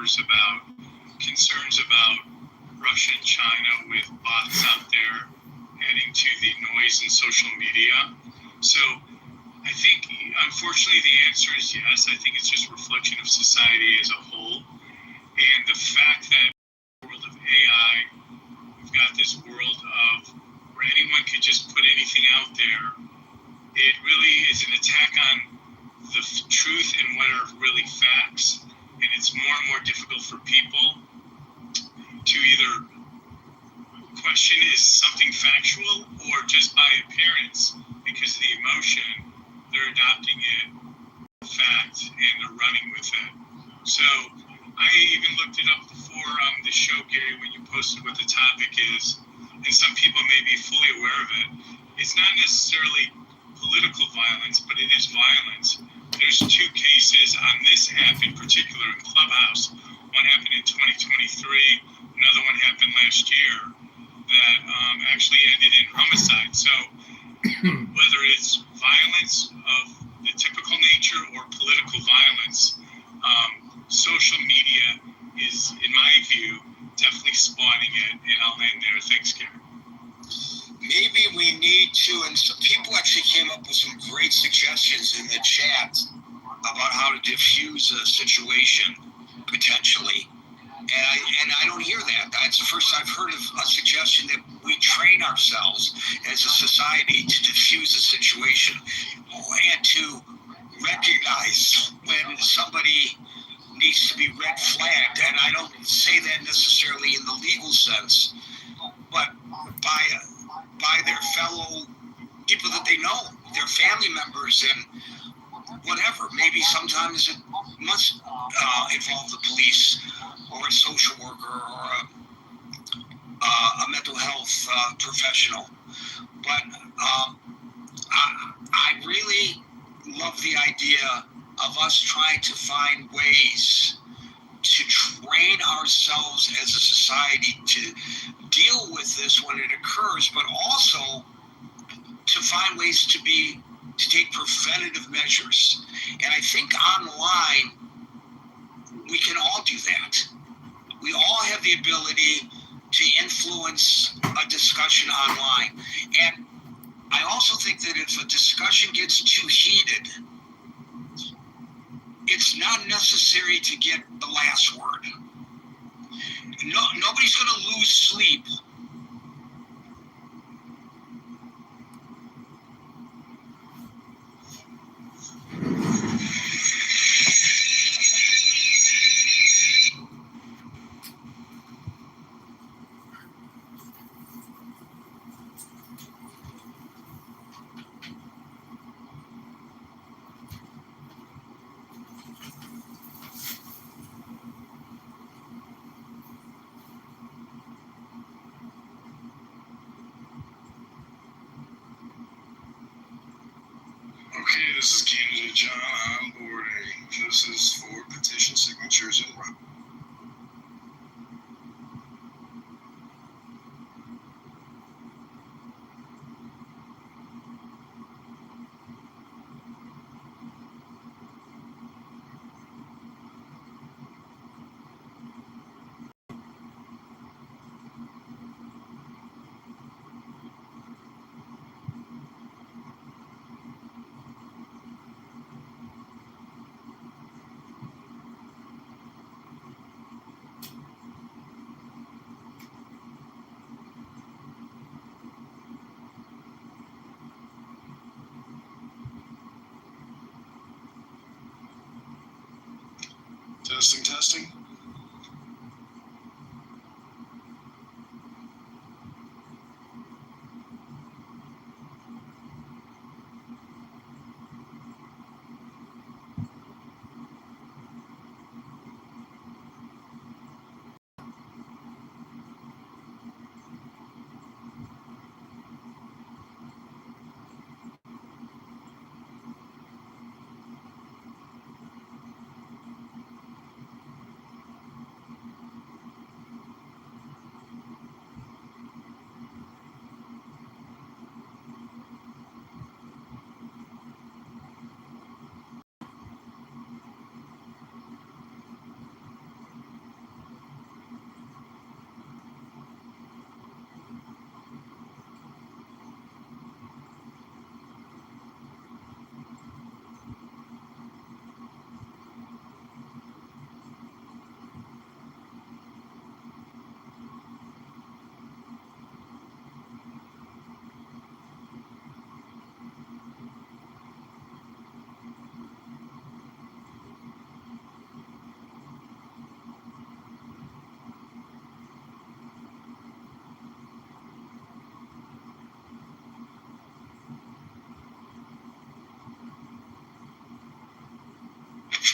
numbers about concerns about Russia and China with bots out there adding to the noise in social media. So I think, unfortunately, the answer is yes. I think it's just a reflection of society as a whole. And the fact that in the world of AI, we've got this world of where anyone could just put anything out there. It really is an attack on the truth and what are really facts. And it's more and more difficult for people to either question is something factual or just by appearance, because of the emotion, they're adopting it fact and they're running with it. So I even looked it up before the show, Gary, when you posted what the topic is, and some people may be fully aware of it. It's not necessarily political violence, but it is violence. There's two cases on this app in particular, in Clubhouse. One happened in 2023, another one happened last year, that actually ended in homicide. So whether it's violence of the typical nature or political violence, social media is, in my view, definitely spawning it, and I'll end there. Thanks, Gary. Maybe we need to, and some people actually came up with some great suggestions in the chat about how to diffuse a situation, potentially. And I don't hear that. That's the first I've heard of a suggestion that we train ourselves as a society to diffuse a situation and to recognize when somebody needs to be red flagged. And I don't say that necessarily in the legal sense, but by their fellow people that they know, their family members and whatever. Maybe sometimes it must involve the police or a social worker or a mental health professional. But I really love the idea of us trying to find ways to train ourselves as a society to deal with this when it occurs, but also to find ways to take preventative measures. And I think online, we can all do that. We all have the ability to influence a discussion online. And I also think that if a discussion gets too heated, it's not necessary to get the last word. Nobody's going to lose sleep Okay, this is Candidate John onboarding. This is for petition signatures and run. Testing.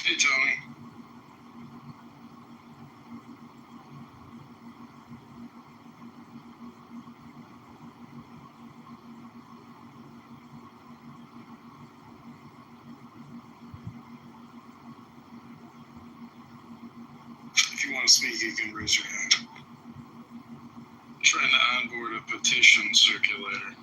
Hey, Tony. If you want to speak, you can raise your hand. Trying to onboard a petition circulator.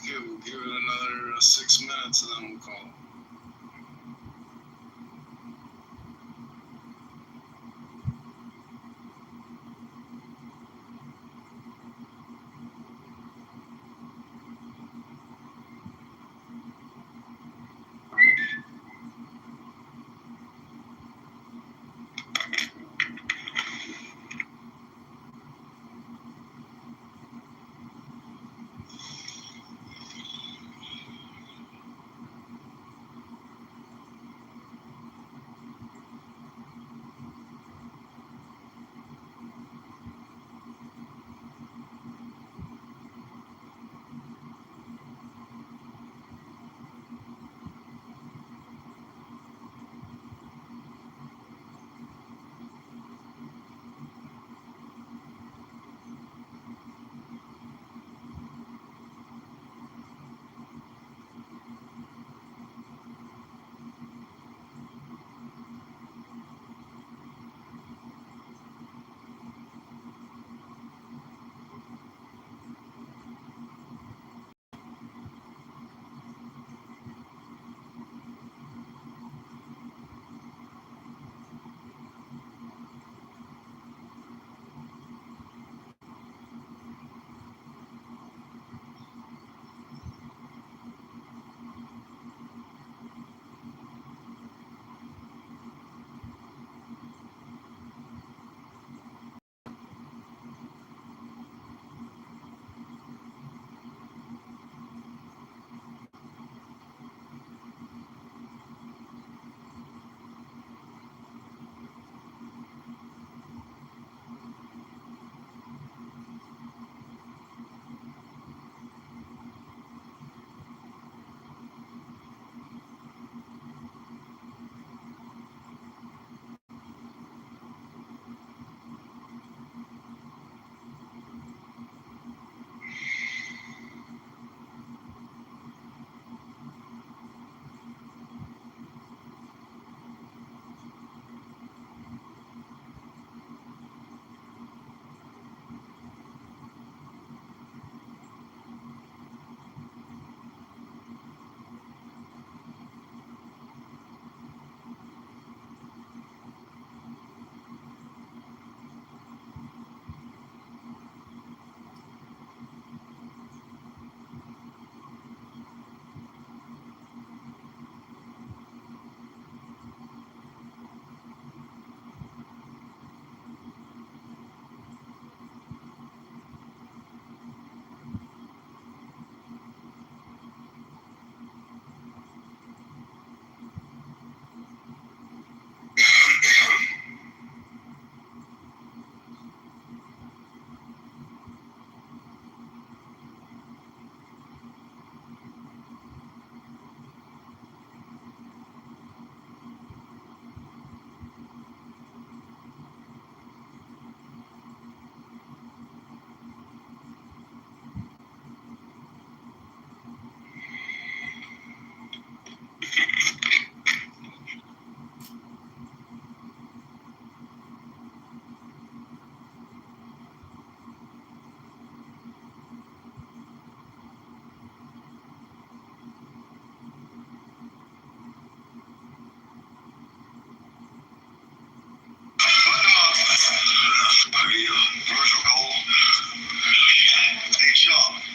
Okay, we'll give it another 6 minutes and then we'll call it.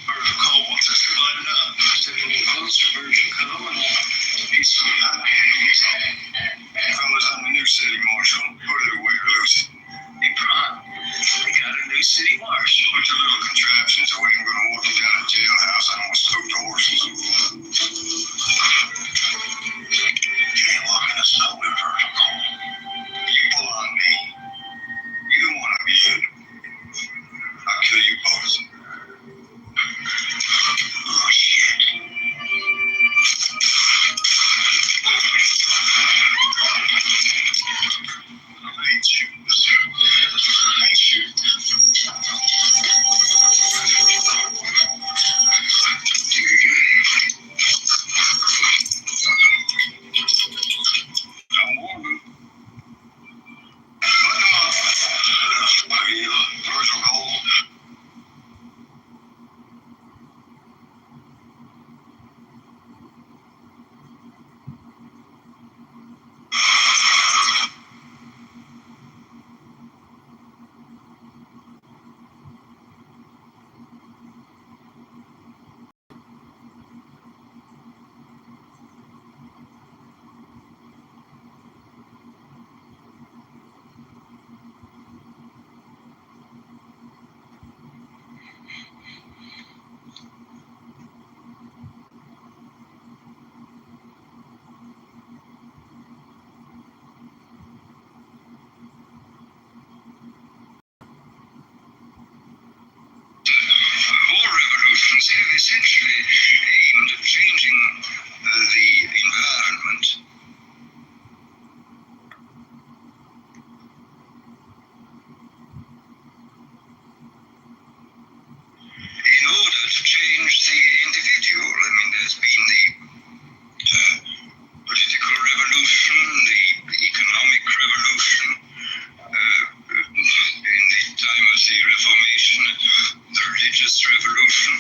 Virgil Cole wants us to button up. Taking me close to Virgil Cole and he's fellas, I'm the new city marshal. What do they wear, Lucy? Hey, Pron, we got a new city marshal. Bunch of little contraptions so we ain't gonna walk you down a jailhouse. I don't want to spook the horses. You ain't walking us nowhere, Virgil Cole. You pull on me. You don't want to be in. I'll kill you both. Oh, shit. I ain't shooting, sir. I ain't shooting. I'm warning. Button them up. I hear Virgil Cole. War revolutions have essentially aimed at changing the environment. In order to change the individual, I mean, there's been the political revolution, the economic revolution, in the time of the Reformation, the religious revolution.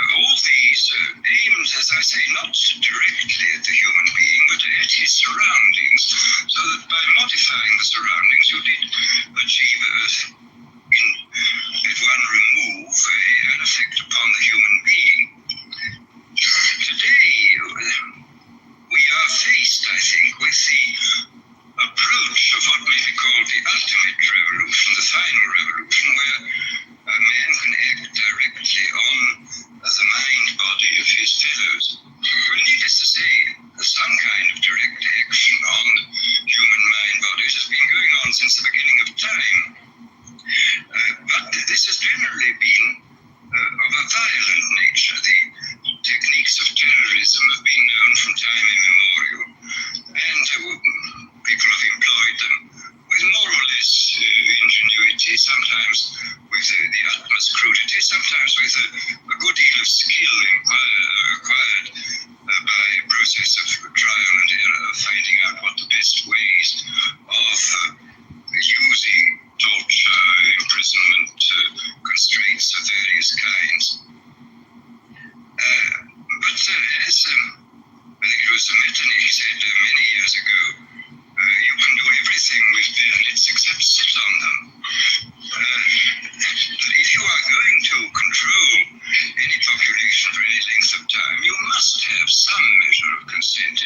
All these aimed, as I say, not directly at the human being, but at his surroundings, so that by modifying the surroundings you did achieve at one remove an effect upon the human being. Today, we are faced, I think, with the approach of what may be called the ultimate revolution, the final revolution, where a man can act directly on the mind-body of his fellows. Well, needless to say, some kind of direct action on human mind-bodies has been going on since the beginning of time. But this has generally been of a violent nature. The techniques of terrorism have been known from time immemorial, and people have employed them with more or less ingenuity, sometimes with the utmost crudity, sometimes with a good deal of skill acquired by a process of trial and error, of finding out what the best ways of using torture, imprisonment, constraints of various kinds. But as I think it was Metternich said many years ago, you can do everything with bayonets except sit on them. If you are going to control any population for any length of time, you must have some measure of consent.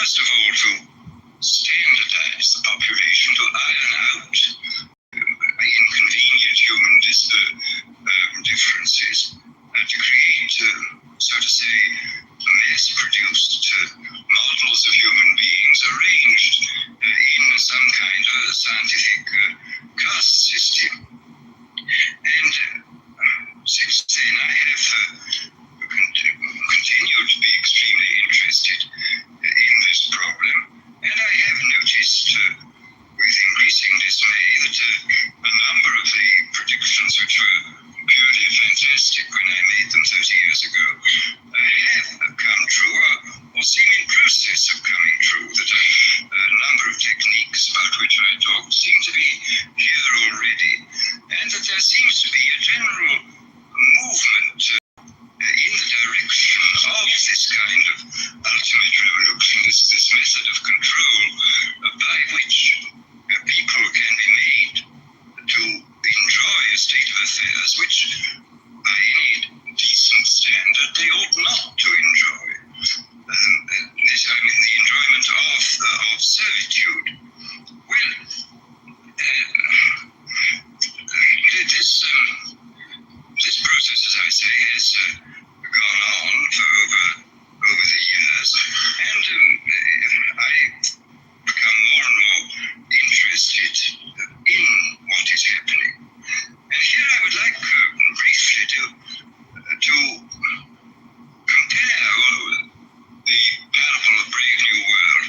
first of all, to standardize the population, to iron out inconvenient human differences, to create, so to say, mass-produced models of human beings arranged in some kind of scientific caste system. And since then, I have continued to be extremely interested in this problem, and I have noticed with increasing dismay that a number of the predictions which were purely fantastic when I made them 30 years ago have come true or seem in process of coming true, that a number of techniques about which I talked seem to be here already, and that there seems to be a general movement in the direction of this kind of ultimate revolution, this method of control by which people can be made to enjoy a state of affairs which, by any decent standard, they ought not to enjoy. This, I mean, the enjoyment of servitude. Well, this process, as I say, has gone on for over the years, and I've become more and more interested in what is happening. And here I would like briefly to compare the parable of Brave New World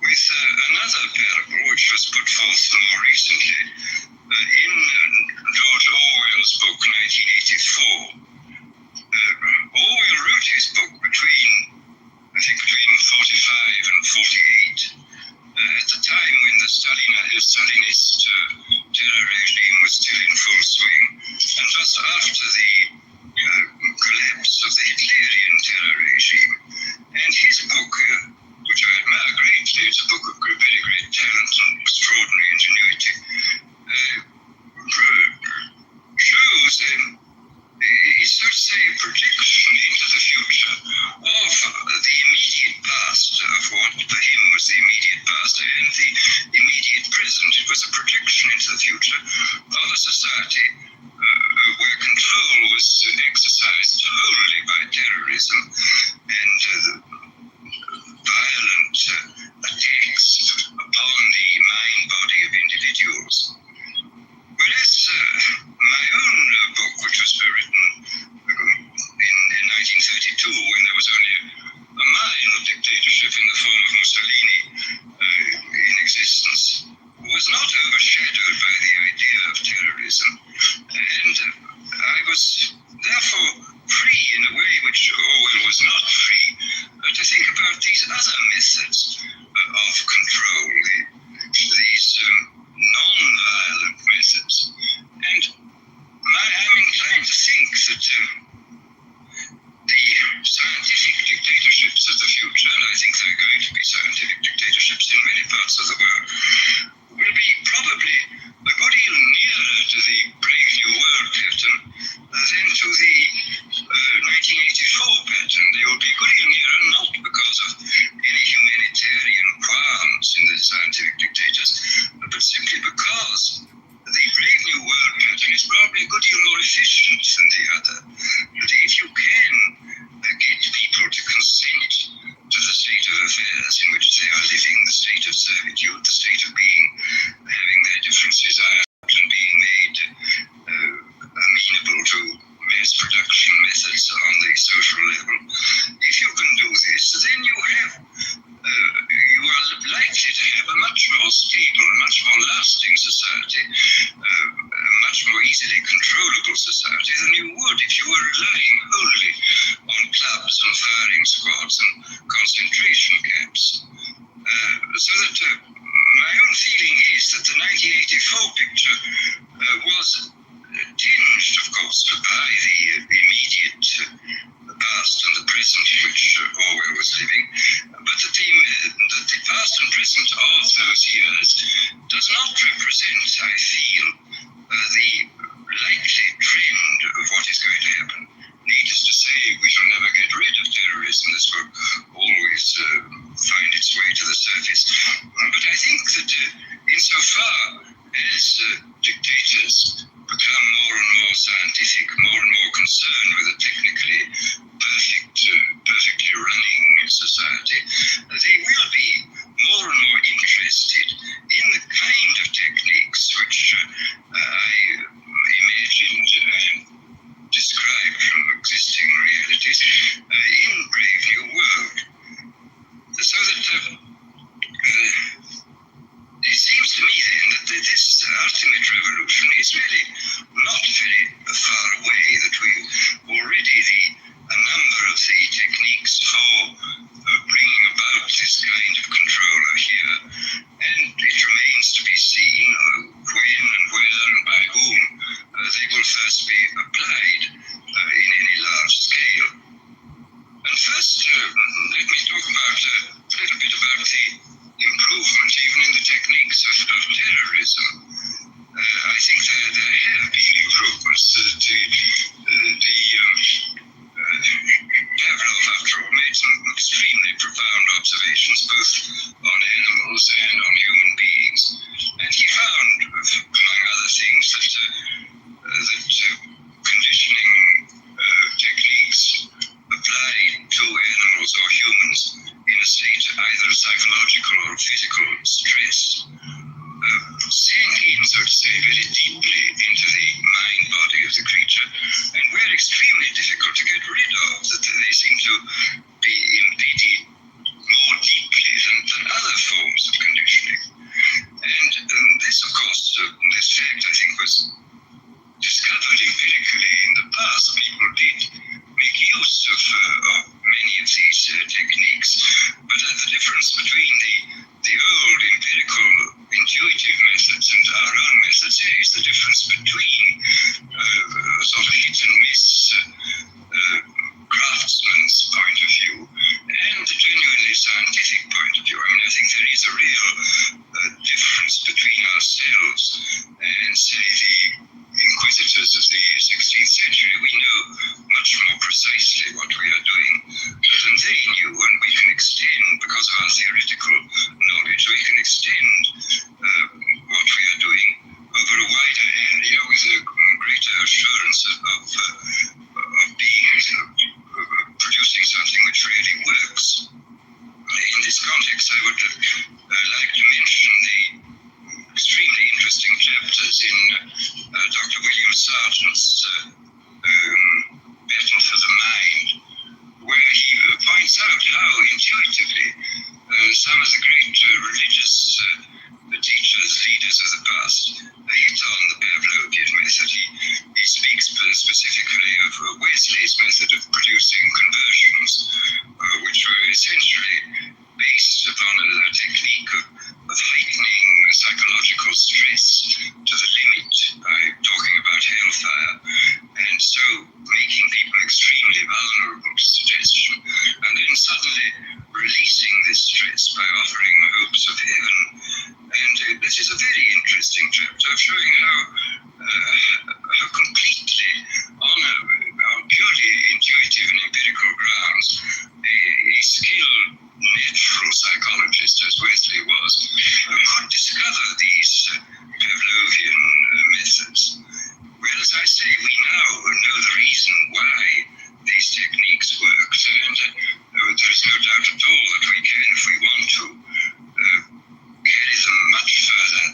with another parable which was put forth more recently in George Orwell's book 1984. Orwell wrote his book between 45 and 48, at the time when the Stalinist terror regime was still in full swing, and just after the collapse of the Hitlerian terror regime. And his book, which I admire greatly, it's a book of very great talent and extraordinary ingenuity, shows is, so to say, a projection into the future of the immediate past, of what for him was the immediate past and the immediate present. It was a projection into the future of a society where control was exercised wholly by terrorism and violent attacks upon the mind body of individuals. Whereas my own book, which was written in 1932, when there was only a minor dictatorship in the form of Mussolini in existence, was not overshadowed by the idea of terrorism. And I was therefore free in a way which Orwell was not free to think about these other methods of control, these non-violent methods. And I'm inclined to think that the scientific dictatorships of the future, and I think there are going to be scientific dictatorships in many parts of the world, will be probably a good deal nearer to the Brave New World pattern than to the 1984 pattern. They will be a good deal nearer, not because of any humanitarian qualms in the scientific dictators, but simply because the Brave New World pattern is probably a good deal more efficient than the other. But if you can get people to consent to the state of affairs in which they are living, the state of servitude, the state of being, having their differences ironed and being made amenable to mass production methods on the social level, if you can do this, then you are likely to have a much more stable, a much more lasting society, a much more easily controllable society than you would if you were relying wholly on clubs and firing squads and concentration camps. So that my own feeling is that the 1984 picture was tinged, of course, by the immediate past and the present in which Orwell was living, but that the past and present of those years does not represent, I feel, the likely trend of what is going to happen. Needless to say, we shall never get rid of terrorism. This will always find its way to it seems to me then that this ultimate revolution is really not very far away, that we already a number of the techniques for bringing about this kind of control are here, and it remains to be seen when and where and by whom they will first be applied in any large scale. And first, let me talk about a little bit about the improvement even in the techniques of terrorism. I think there have been improvements. Pavlov, after all, made some extremely profound observations both on animals and on human beings, and he found, among other things, that conditioning techniques applied to animals or humans in a state of either psychological or physical stress sank in, so to say, very deeply into the mind body of the creature, and were extremely difficult to get rid of, that they seem to be embedded more deeply than other forms of conditioning. And this, of course, this fact, I think, was discovered empirically in the past. People did make use of many of these techniques, but the difference between the old empirical intuitive methods and our own methods is the difference between sort of hit and miss craftsman's point of view and the genuinely scientific point of view. I mean, I think there is a real difference between ourselves and, say, the inquisitors of the 16th century. We know much more precisely what we are doing than they knew, and we can extend, because of our theoretical knowledge, we can extend what we are doing over a wider area with a greater assurance of being producing something which really works. In this context, I would like to mention the extremely interesting chapters in Dr. William Sargent's Battle for the Mind, where he points out how intuitively some of the great religious teachers, leaders of the past, hit on the Pavlovian method. He speaks specifically of Wesley's method of producing conversions, which were essentially based upon a technique of heightening psychological stress to the limit by talking about hellfire, and so making people extremely vulnerable to suggestion, and then suddenly releasing this stress by offering hopes of heaven. And this is a very interesting chapter showing how completely on purely intuitive and empirical grounds a skilled natural psychologist, as Wesley was, could discover these Pavlovian methods. Well, as I say, we now know the reason why these techniques worked, and there is no doubt at all that we can, if we want to, carry them much further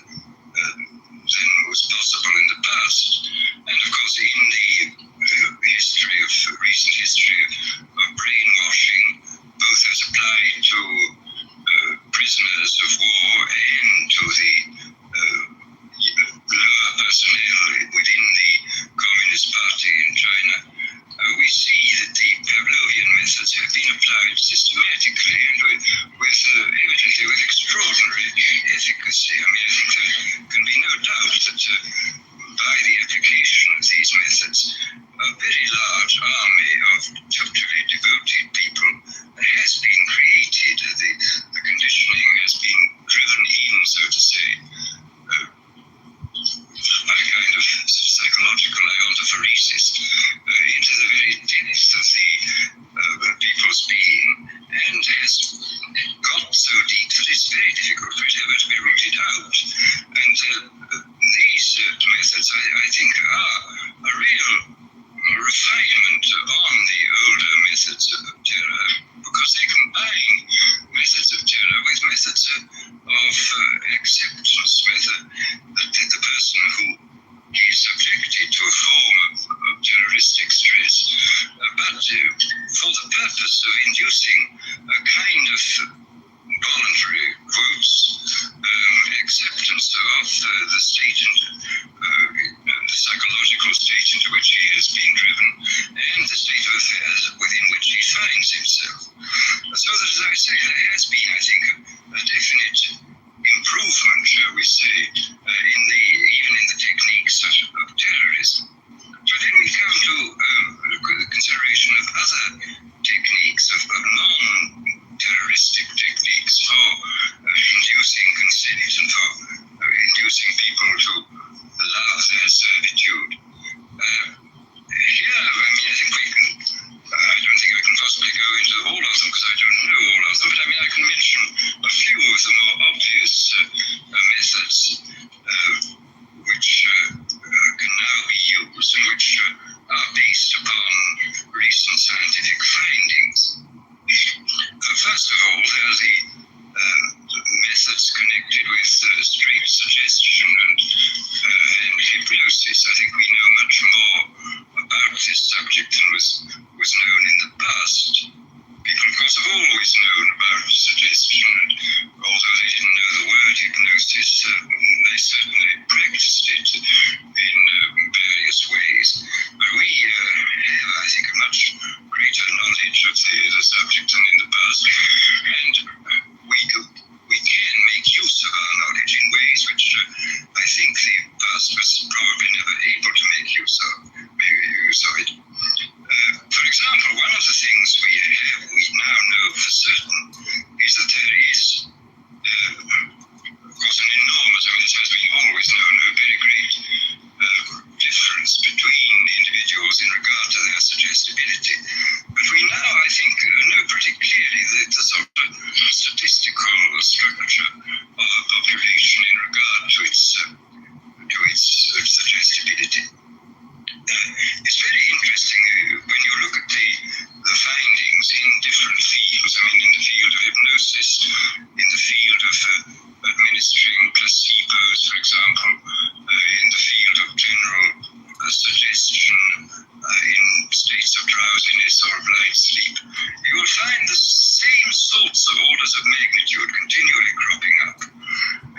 orders of magnitude continually cropping up.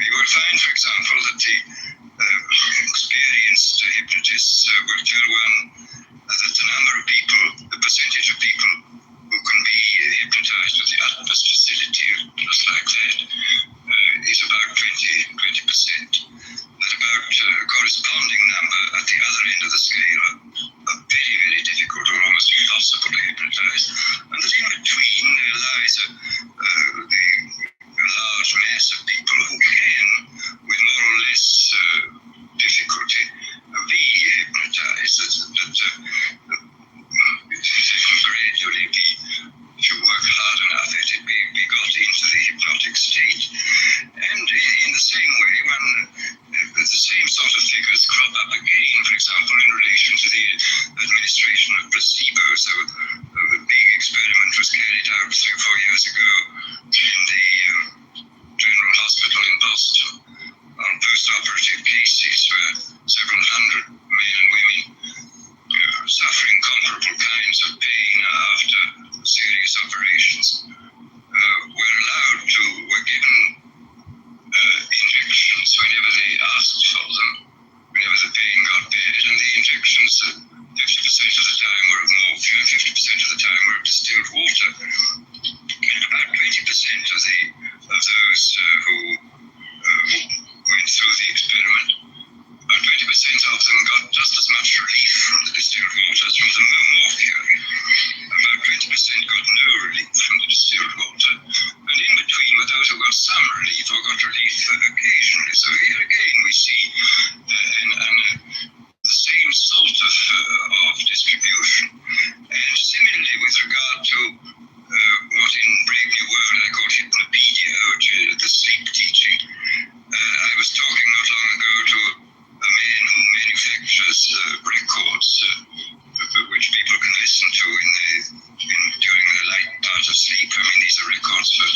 You will find, for example, that the experienced hypnotists will tell one that the number of people, the percentage of people who can be hypnotized with the utmost facility, just like that, is about 20%. That about a corresponding number at the other end of the scale are very, very difficult or almost impossible to hypnotize. And that in between there lies a large mass of people who can, with more or less difficulty, be hypnotized. That gradually be, if you work hard enough at it, be got into the hypnotic state. And in the same way, the same sort of figures crop up again, for example, in relation to the administration of placebo. So a big experiment was carried out 3 or 4 years ago in the General Hospital in Boston on post-operative cases where several hundred men and women suffering comparable kinds of pain after serious operations were given injections whenever they asked for them, whenever the pain got bad, and the injections 50% of the time were of morphine, 50% of the time were of distilled water. And about 20% of those who went through the experiment, about 20% of them got just as much relief from the distilled water as from the morphine. About 20% got no relief from the distilled water, and in between were those who got some relief or got relief occasionally. So here again we see the same sort of distribution. And similarly with regard to what in Brave New World I call hypnopedia, which is the sleep teaching. I was talking not long ago to a man who manufactures records which people can listen to during the light part of sleep. I mean, these are records for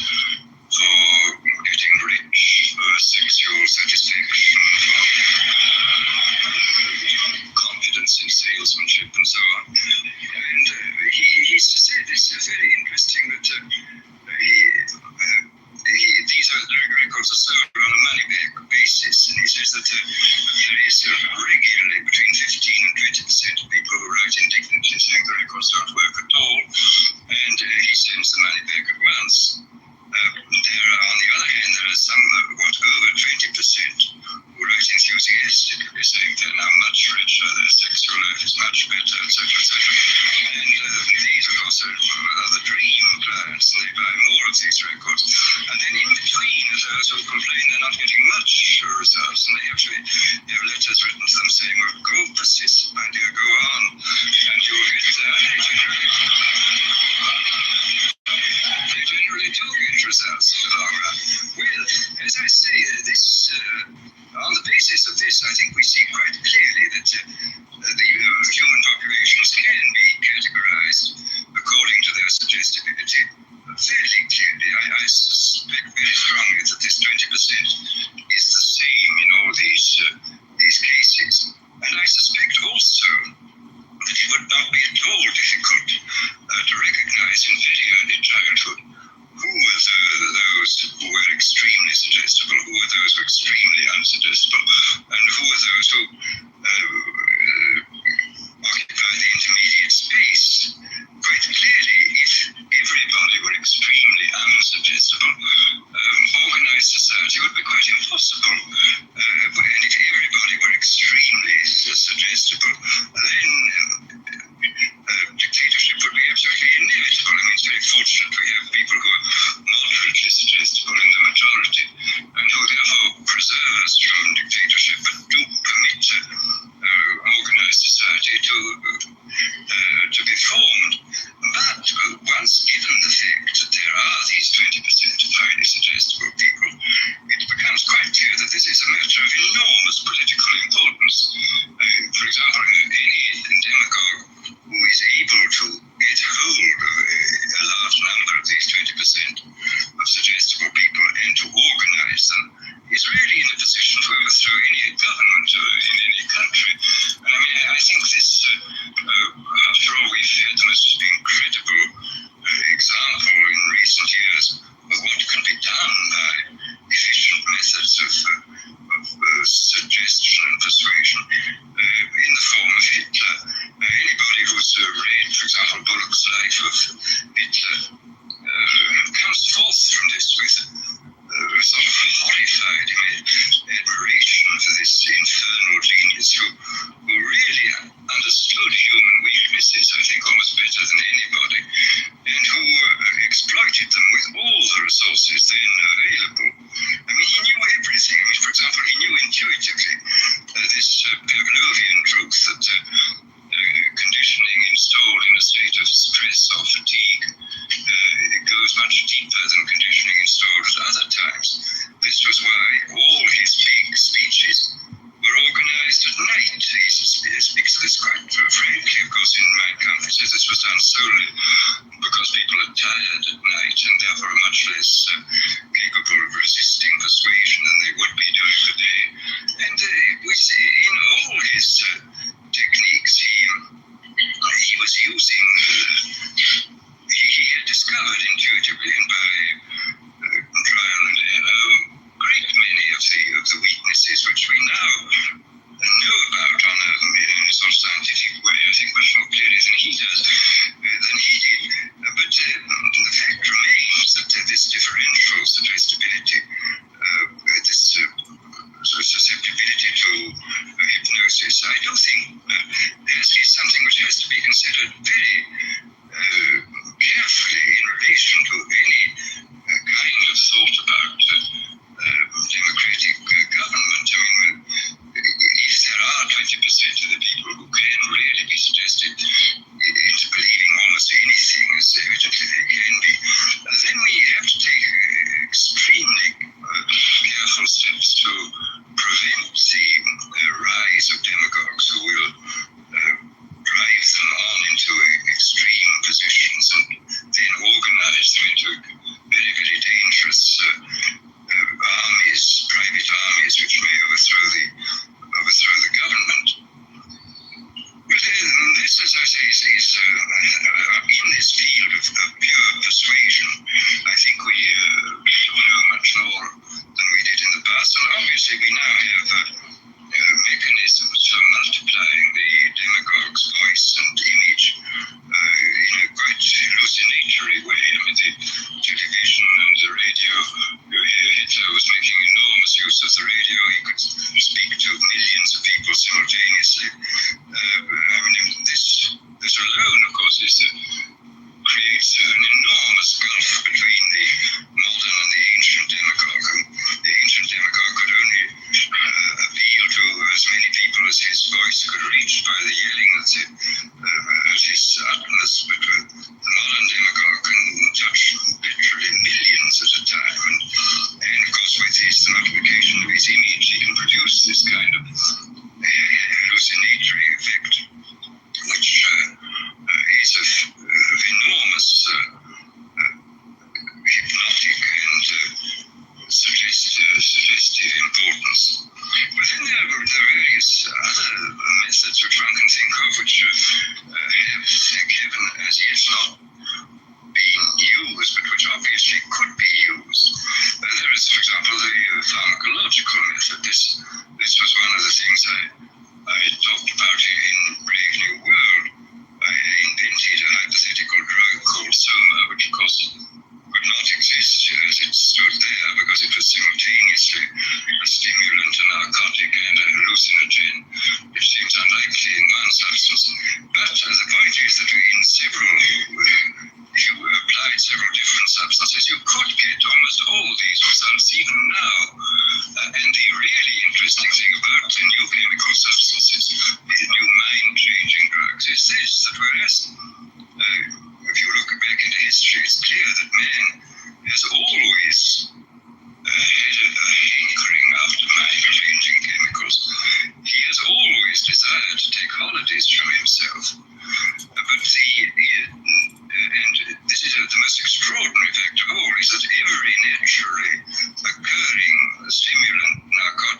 getting rich, for sexual satisfaction, for confidence in salesmanship and so on. And he said this is very interesting that these records are sold on a money-back basis, and he says that there is regularly between 15 and 20% of people who write indignantly saying the records don't work at all, and he sends the money back at once. On the other hand, there are some over 20% who write enthusiastically saying they're now much richer, their sexual life is much better, etc., etc. And these, of course, are the dream clients, and they buy more of these records. And then in between are those who complain they're not getting much results, and they actually have letters written to them saying, well, go persist, my dear, go on, and you'll get they generally do get results in the long run. Well, as I say, on the basis of this, I think we see quite clearly that the human populations can be categorized according to their suggestibility fairly clearly. I suspect very strongly that this 20% is the same in all these cases. And I suspect also that it would not be at all difficult to recognize in very early childhood who were those who were extremely suggestible, who were those who were extremely unsuggestible, and who were those who occupy the intermediate space. Quite clearly, if everybody were extremely unsuggestible, organized society would be quite impossible. And if everybody were extremely suggestible, then dictatorship would be absolutely inevitable. I mean, it's very fortunate we have people who are moderately suggestible in the majority, and who therefore preserve us from dictatorship, but do permit organized society to be formed. But once given the fact that there are these 20% of highly suggestible people, it becomes quite clear that this is a matter of enormous political importance. For example, any demagogue who is able to get hold of a large number of these 20% of suggestible people and to organize them is really in a position to overthrow any government in any country. And I mean, I think this, after all, we've had the most incredible example in recent years of what with a sort of horrified admiration for this infernal genius who really understood human weaknesses, I think, almost better than anybody, and who exploited them with all the resources then available. I mean, he knew everything. I mean, for example, he knew intuitively this Pavlovian truth that conditioning installed in a state of stress or fatigue goes much deeper than conditioning installed at other times. This was why all his big speeches were organized at night. He speaks of this quite frankly, of course, in my conferences. This was done solely because people are tired at night and therefore are much less capable of resisting persuasion than they would be during the day. And we see in all his techniques, he was using, he had discovered intuitively and by trial and error great many of the weaknesses which we now know about on a sort of scientific way, I think much more clearly than he does, than he did. But the fact remains that this differential suggestibility, this susceptibility to hypnosis, I do think is something which has to be considered very carefully in relation to any kind of thought about democratic government. I mean, if there are 20% of the people who can really be suggested into believing almost anything, as evidently they can be, then we have to take extremely careful steps to prevent the rise of demagogues who will drive them on into extreme positions and then organize them into very, very dangerous armies, private armies, which may overthrow the government. But this, as I say, is in this field of pure persuasion. I think we know much more than we did in the past, and obviously we now have mechanisms for multiplying the demagogue's voice and image in a quite hallucinatory way. I mean, the television and the radio, Hitler was making enormous use of the radio. He could speak to millions of people simultaneously. I mean, this alone, of course, creates an enormous gulf between the modern and the ancient demagogue. The ancient demagogue could only appeal to as many people as his voice could reach by the yelling at his utmost, but the modern demagogue can touch literally millions at a time, and of course with the multiplication of his image he can produce this kind of hallucinatory effect, which is of enormous hypnotic and suggestive importance. But then there are various other methods which one can think of which have, thank heaven, as yet not been used, but which obviously could be used. There is, for example, the pharmacological method. This was one of the things I talked about in Brave New World. I invented a hypothetical drug called Soma, which of course could not exist as it stood there because it was simultaneously a stimulant, a narcotic, and a hallucinogen, which seems unlikely in one substance. But the point is that if you applied several different substances, you could get almost all these results even now. And the really interesting thing about the new chemical substances, the new mind-changing drugs, is this, that whereas if you look back into history, it's clear that man has always had a hankering after mind-changing chemicals. He has always desired to take holidays from himself. But this is the most extraordinary fact of all, is that every naturally occurring stimulant, narcotic,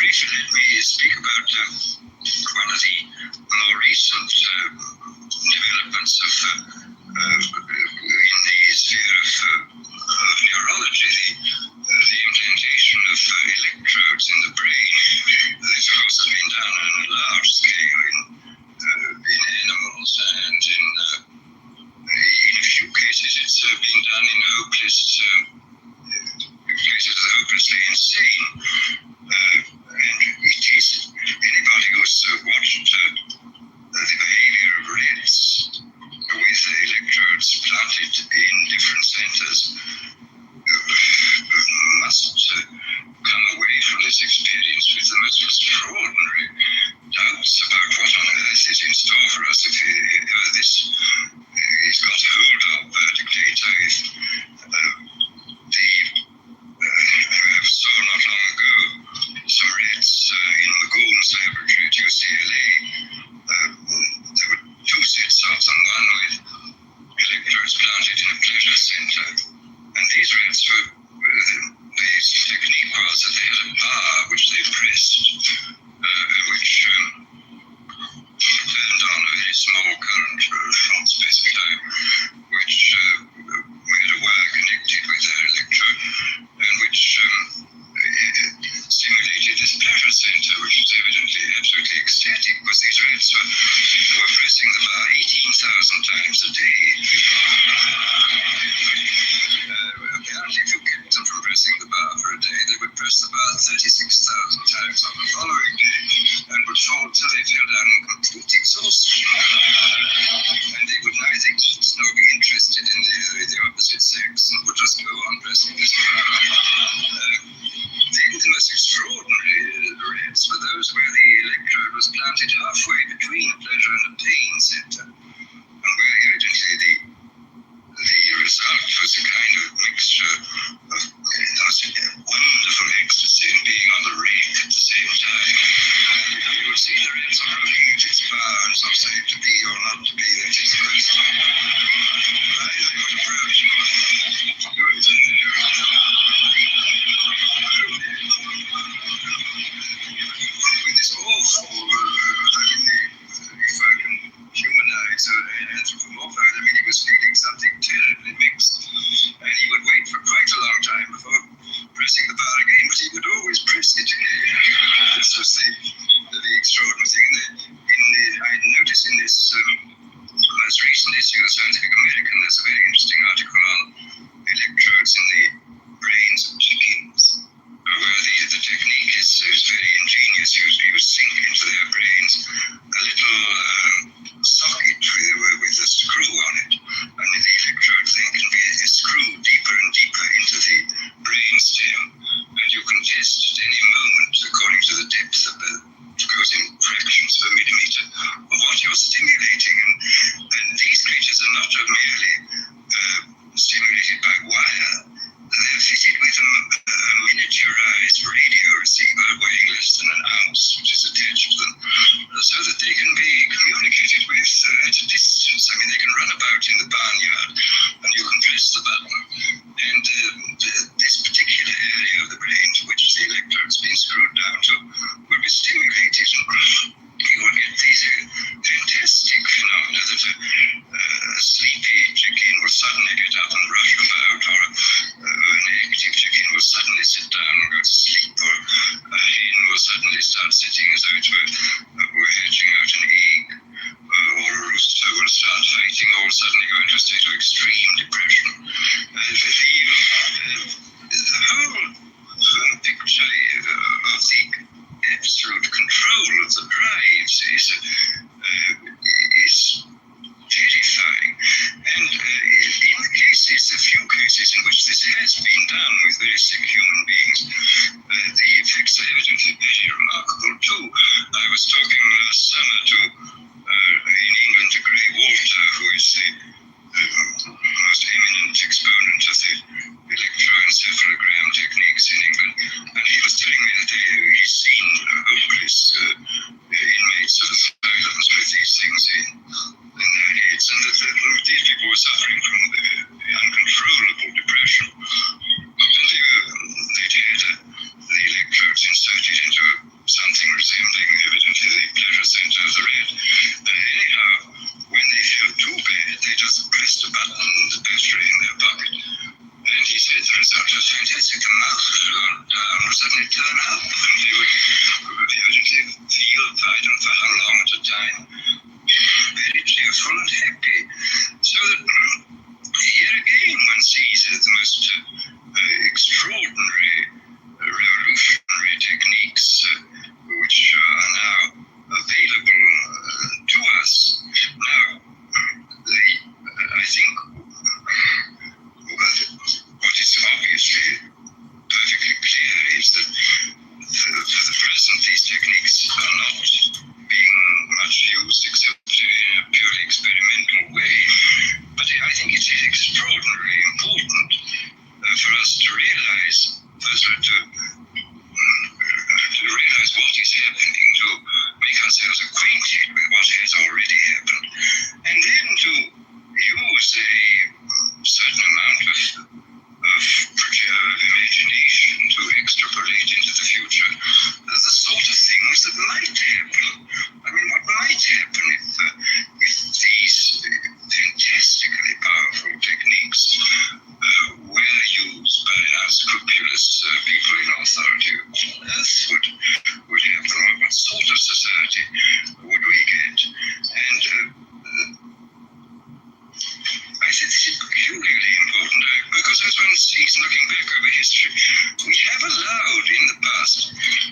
briefly let me speak about one of the more recent developments in the sphere of neurology, the implantation of electrodes in the brain. This of course has been done on a large scale in animals, and in a few cases it's been done in cases of hopelessly insane. And it is anybody who's watched the behavior of rats with electrodes planted in different centers must come away from this experience with the most extraordinary doubts about what on earth is in store for us if this is got hold of dictator. I saw not long ago some rats in Magoon's laboratory at UCLA. There were two sets of them, one with electrodes planted in a pleasure center, and these rats the technique was that they had a bar which they pressed, which turned on a very small current for a short space of time, which made a wire connected with their electrode, and which stimulated this pleasure center, which was evidently absolutely ecstatic, because these rats were pressing the bar 18,000 times a day. Apparently, if you kept them from pressing the bar for a day, they would press the bar 36,000 times on the following day, and would fall till they fell down in complete exhaustion. And they would neither eat nor be interested in the opposite sex, and would just go on pressing this bar. The most extraordinary rats were those where the electrode was planted halfway between a pleasure and a pain center, and where evidently the result was a kind of mixture of wonderful ecstasy and being on the rack at the same time. You would see the rats approaching its bar, and some say to be or not to be, that is the question. Either got approached or to do it. With this awful, if I can humanize or anthropomorphize, I mean, he was feeling something terribly mixed, and he would wait for quite a long time before pressing the bar again, but he would always press it again. This was the extraordinary thing. I noticed in this most recent issue of Scientific American, there's a very interesting article on electrodes in the brains of chickens, where the technique is very ingenious. You sink into their brains a little socket with a screw on it, and the electrode thing can be screwed deeper and deeper into the brain stem, and you can test at any moment, according to the depth of it goes in fractions of a millimeter, of what you're stimulating. And these creatures are not merely stimulated by wire. They're fitted with a miniaturized radio receiver weighing less than an ounce, which is attached to them, so that they can be communicated with at a distance. I mean, they can run about in the barnyard, and you can press the button. And this particular area of the brain to which the electrode's been screwed down to will be stimulated, and you will get these fantastic phenomena that a sleepy chicken will suddenly get up and rush about, or an active chicken will suddenly sit down and go to sleep, or a hen will suddenly start sitting as though it were hatching out an egg, or a rooster will start fighting, or suddenly go into a state of extreme depression. The whole picture of the absolute control of the drives is terrifying. And in the cases, a few cases in which this has been done with very sick human beings, the effects are evidently very remarkable too. I was talking last summer in England to Grey Walter, who is the is happening, to make ourselves acquainted with what has already happened, and then to use a certain amount of imagination to extrapolate into the future the sort of things that might happen. I mean, what might happen if these fantastically powerful techniques were used by unscrupulous people in authority? What on earth would happen? What sort of society would we get? And I think this is peculiarly important because as one sees looking back over history, we have allowed in the past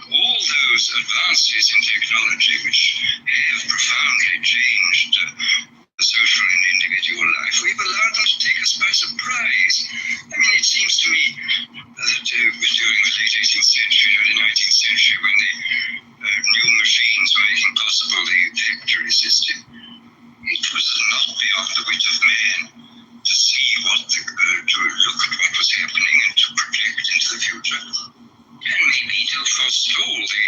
all those advances in technology which have profoundly changed the social and individual life. We've allowed them to take us by surprise. I mean, it seems to me that during the late 18th century, early 19th century, when the new machines were making possible the factory system, it was not beyond the wit of man to see to look at what was happening and to project into the future, and maybe to forestall the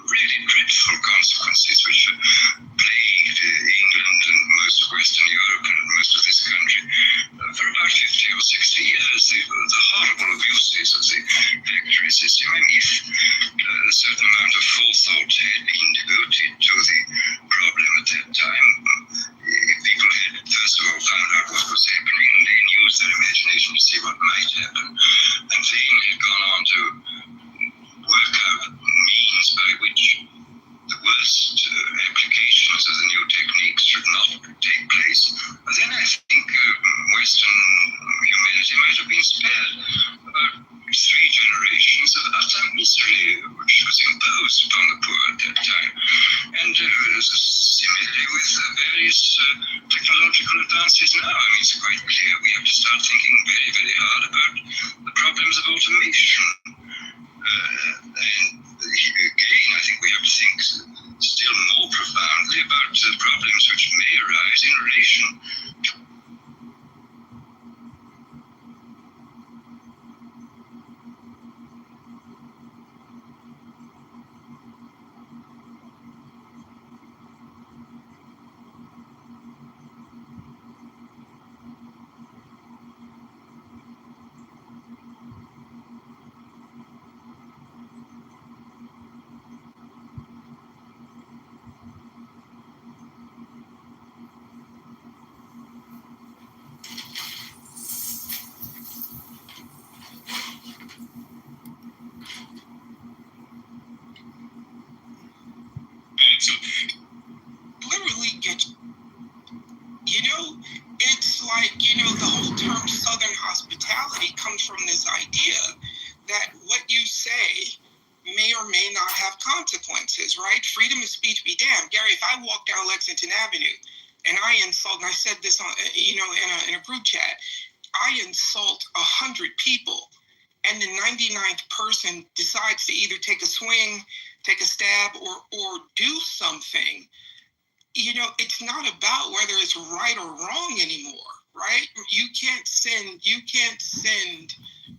really dreadful consequences which plagued England and most of Western Europe and most of this country for about 50 or 60 years, the horrible abuses of the factory system. I mean, if a certain amount of forethought had been devoted to the problem at that time, if people had first of all found out what was happening and then used their imagination to see what might happen, and then had gone on to work out means by which the worst applications of the new techniques should not take place, then I think Western humanity might have been spared about 3 generations of utter misery which was imposed upon the poor at that time. And similarly with various technological advances now, I mean, it's quite clear we have to start thinking very, very hard about the problems of automation. And again, I think we have to think still more profoundly about the problems which may arise in relation to So literally get, it's like, the whole term Southern hospitality comes from this idea that what you say may or may not have consequences, right? Freedom of speech be damned. Gary, if I walk down Lexington Avenue and I insult, and I said this on, in a group chat, I insult 100 people, and the 99th person decides to either take a swing, take a stab, or do something, it's not about whether it's right or wrong anymore, right? You can't send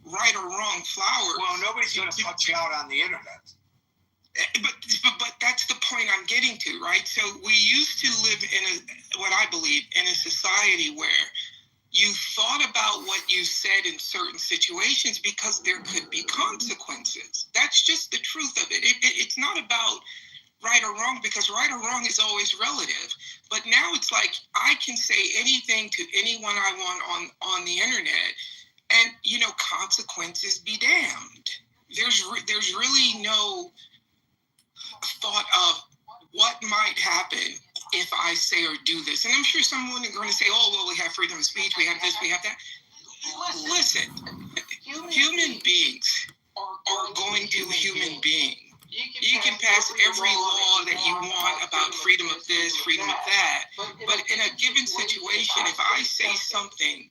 right or wrong flowers. Well, nobody's going to put you out on the internet. But that's the point I'm getting to, right? So we used to live what I believe, in a society where you thought about what you said in certain situations because there could be consequences. That's just the truth of it. It's not about right or wrong, because right or wrong is always relative. But now it's like I can say anything to anyone I want on the internet, and consequences be damned. There's really no thought of what might happen if I say or do this. And I'm sure someone is going to say, oh, well, we have freedom of speech, we have this, we have that. Listen, human beings are going to human beings. You can pass every law that you want about freedom of this, freedom of that, but in a given situation, if I say something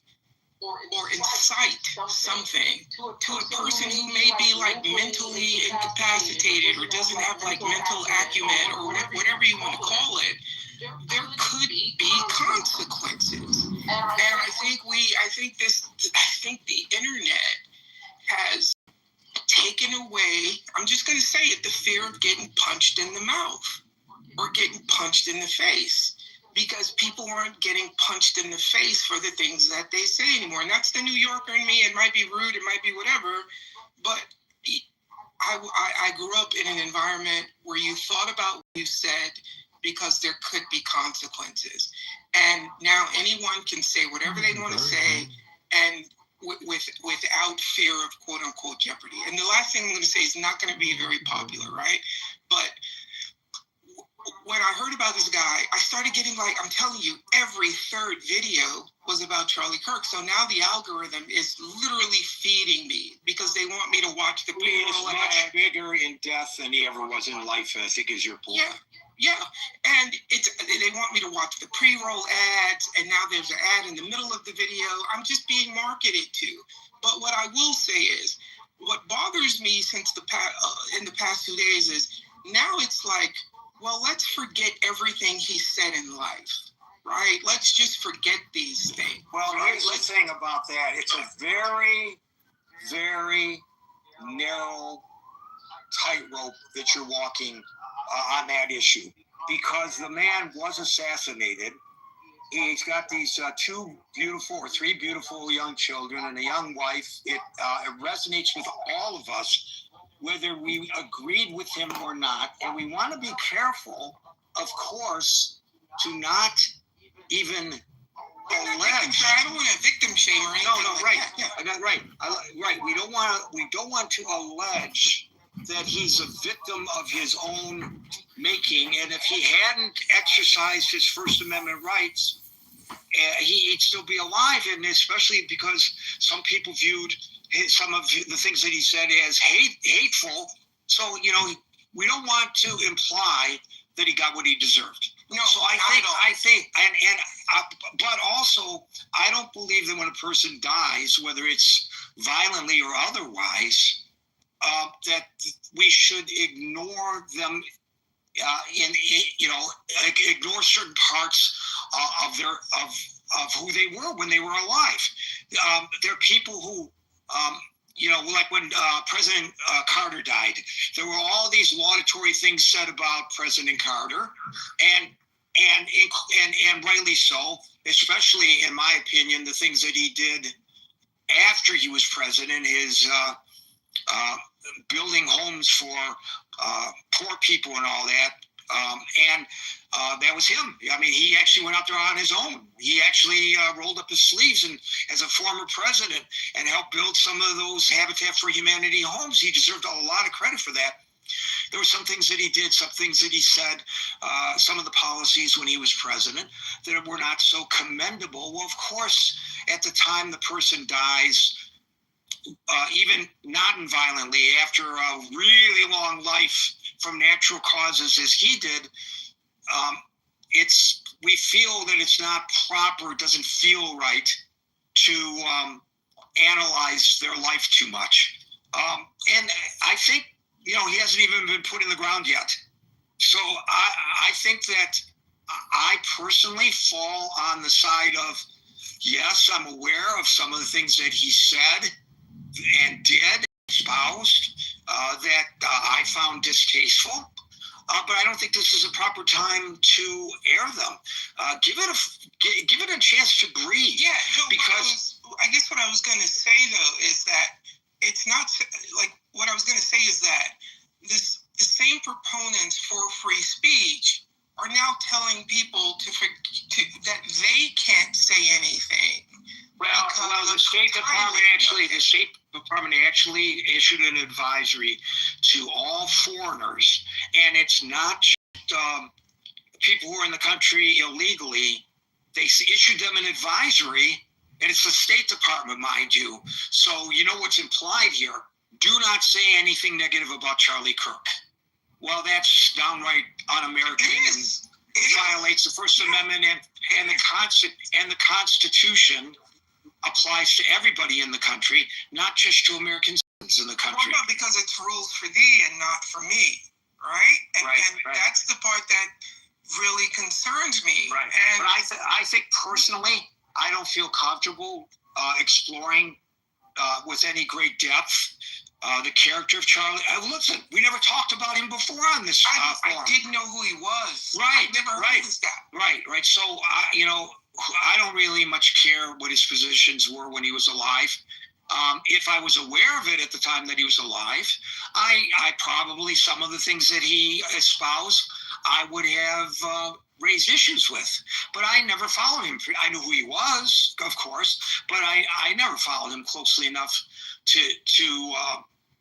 or incite something to a person who may be like mentally incapacitated or doesn't have like mental acumen or whatever you want to call it, there could be consequences. And I think the internet has taken taken away, I'm just going to say it, the fear of getting punched in the mouth or getting punched in the face, because people aren't getting punched in the face for the things that they say anymore. And that's the New Yorker in me. It might be rude, it might be whatever, but I grew up in an environment where you thought about what you said because there could be consequences. And now anyone can say whatever they want to say, and without fear of quote unquote jeopardy. And the last thing I'm going to say is not going to be very popular, right? But when I heard about this guy, I started getting, like, I'm telling you, every third video was about Charlie Kirk. So now the algorithm is literally feeding me because they want me to watch the He's pre-roll much ad. bigger in death than he ever was in life, I think is your point. Yeah. And they want me to watch the pre-roll ads, and now there's an ad in the middle of the video. I'm just being marketed to. But what I will say is, what bothers me since in the past 2 days is now it's like, well, let's forget everything he said in life, right? Let's just forget these things. Well, right? here's the thing about that. It's a very, very narrow tightrope that you're walking on that issue, because the man was assassinated. He's got these three beautiful young children and a young wife. It resonates with all of us, whether we agreed with him or not. And we want to be careful, of course, to not even allege. I don't want to victim shame or anything. No, right. Right. We don't want to allege that he's a victim of his own making. And if he hadn't exercised his First Amendment rights, he'd still be alive. And especially because some people viewed some of the things that he said as hateful. So, we don't want to imply that he got what he deserved. No, so but also, I don't believe that when a person dies, whether it's violently or otherwise, that we should ignore them. Ignore certain parts of who they were when they were alive. There are people who, like when President Carter died, there were all these laudatory things said about President Carter, and rightly so, especially in my opinion, the things that he did after he was president, his building homes for poor people and all that. That was him. I mean, he actually went out there on his own. He actually rolled up his sleeves and, as a former president, and helped build some of those Habitat for Humanity homes. He deserved a lot of credit for that. There were some things that he did, some things that he said, some of the policies when he was president that were not so commendable. Well, of course, at the time the person dies, even not violently, after a really long life from natural causes as he did, we feel that it's not proper, it doesn't feel right to analyze their life too much. And I think, he hasn't even been put in the ground yet. So I think that I personally fall on the side of, yes, I'm aware of some of the things that he said and did, espoused, that I found distasteful. But I don't think this is a proper time to air them. Give it a chance to breathe. Yeah, because I guess what I was going to say though is that it's not like what I was going to say is that the same proponents for free speech are now telling people that they can't say anything. Well, the State Department actually issued an advisory to all foreigners, and it's not just people who are in the country illegally. They issued them an advisory, and it's the State Department, mind you. So you know what's implied here. Do not say anything negative about Charlie Kirk. Well, that's downright un-American and violates the First Amendment and the Constitution. Applies to everybody in the country, not just to American citizens in the country. Well, no, because it's rules for thee and not for me, right? And that's the part that really concerns me. Right. But I think personally, I don't feel comfortable exploring with any great depth the character of Charlie. Listen, we never talked about him before on this I didn't know who he was. Right, I never heard of this guy. Right. So, I don't really much care what his positions were when he was alive. If I was aware of it at the time that he was alive, I probably, some of the things that he espoused, I would have raised issues with. But I never followed him. I knew who he was, of course, but I never followed him closely enough to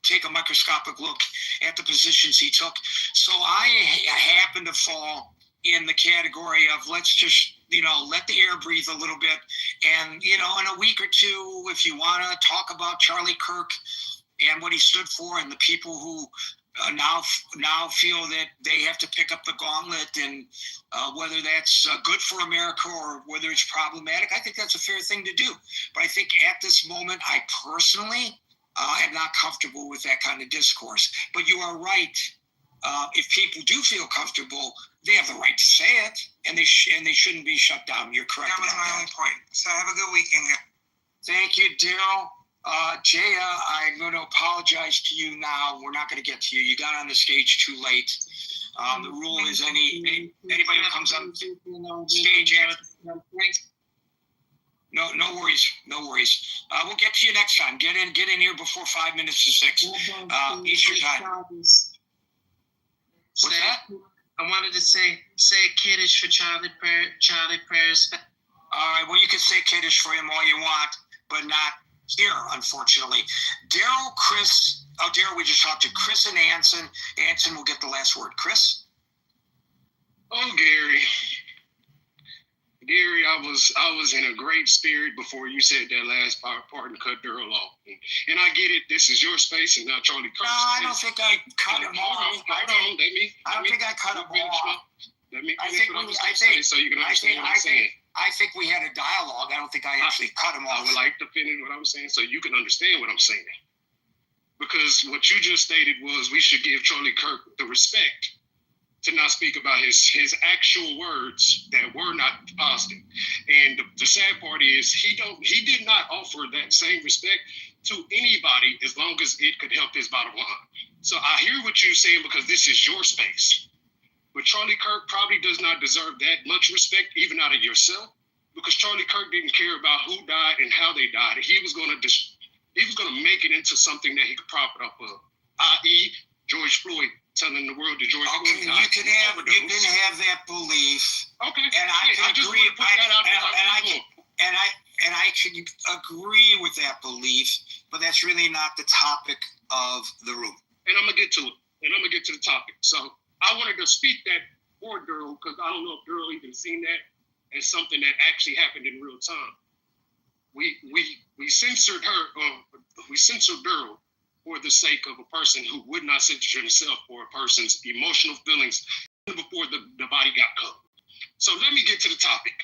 take a microscopic look at the positions he took. So I happen to fall in the category of, let's just, let the air breathe a little bit. And, in a week or two, if you want to talk about Charlie Kirk and what he stood for, and the people who now feel that they have to pick up the gauntlet, and whether that's good for America or whether it's problematic, I think that's a fair thing to do. But I think at this moment, I personally am not comfortable with that kind of discourse. But you are right. If people do feel comfortable, they have the right to say it, and they shouldn't be shut down. You're correct. That was my only point. So have a good weekend, guys. Thank you, Daryl. Jaya, I'm going to apologize to you now. We're not going to get to you. You got on the stage too late. The rule is anybody who comes on stage after. No worries. We'll get to you next time. Get in here before 5 minutes to 6 Eastern time. What's that? I wanted to say kiddish for Charlie prayers. All right. Well, you can say kiddish for him all you want, but not here, unfortunately. Daryl, we just talked to Chris and Anson. Anson will get the last word. Chris? Oh, Gary, I was in a great spirit before you said that last part and cut Daryl off. And I get it. This is your space and not Charlie Kirk's. No, I don't think I cut him off. I don't think I cut him off. Let me finish what I'm saying so you can understand what I'm saying. I think we had a dialogue. I don't think I actually cut him off. I would like to finish what I'm saying so you can understand what I'm saying. Because what you just stated was we should give Charlie Kirk the respect to not speak about his actual words that were not positive. And the sad part is he did not offer that same respect to anybody as long as it could help his bottom line. So I hear what you're saying because this is your space. But Charlie Kirk probably does not deserve that much respect, even out of yourself, because Charlie Kirk didn't care about who died and how they died. He was going to make it into something that he could profit off of, i.e., George Floyd telling the world that George Floyd died. You can have that belief. Okay. And I can agree. And I can agree with that belief, but that's really not the topic of the room. And I'm gonna get to it. And I'm gonna get to the topic. So I wanted to speak that for Daryl because I don't know if Daryl even seen that as something that actually happened in real time. We censored her. We censored Daryl for the sake of a person who would not censor himself for a person's emotional feelings before the body got cut. So let me get to the topic.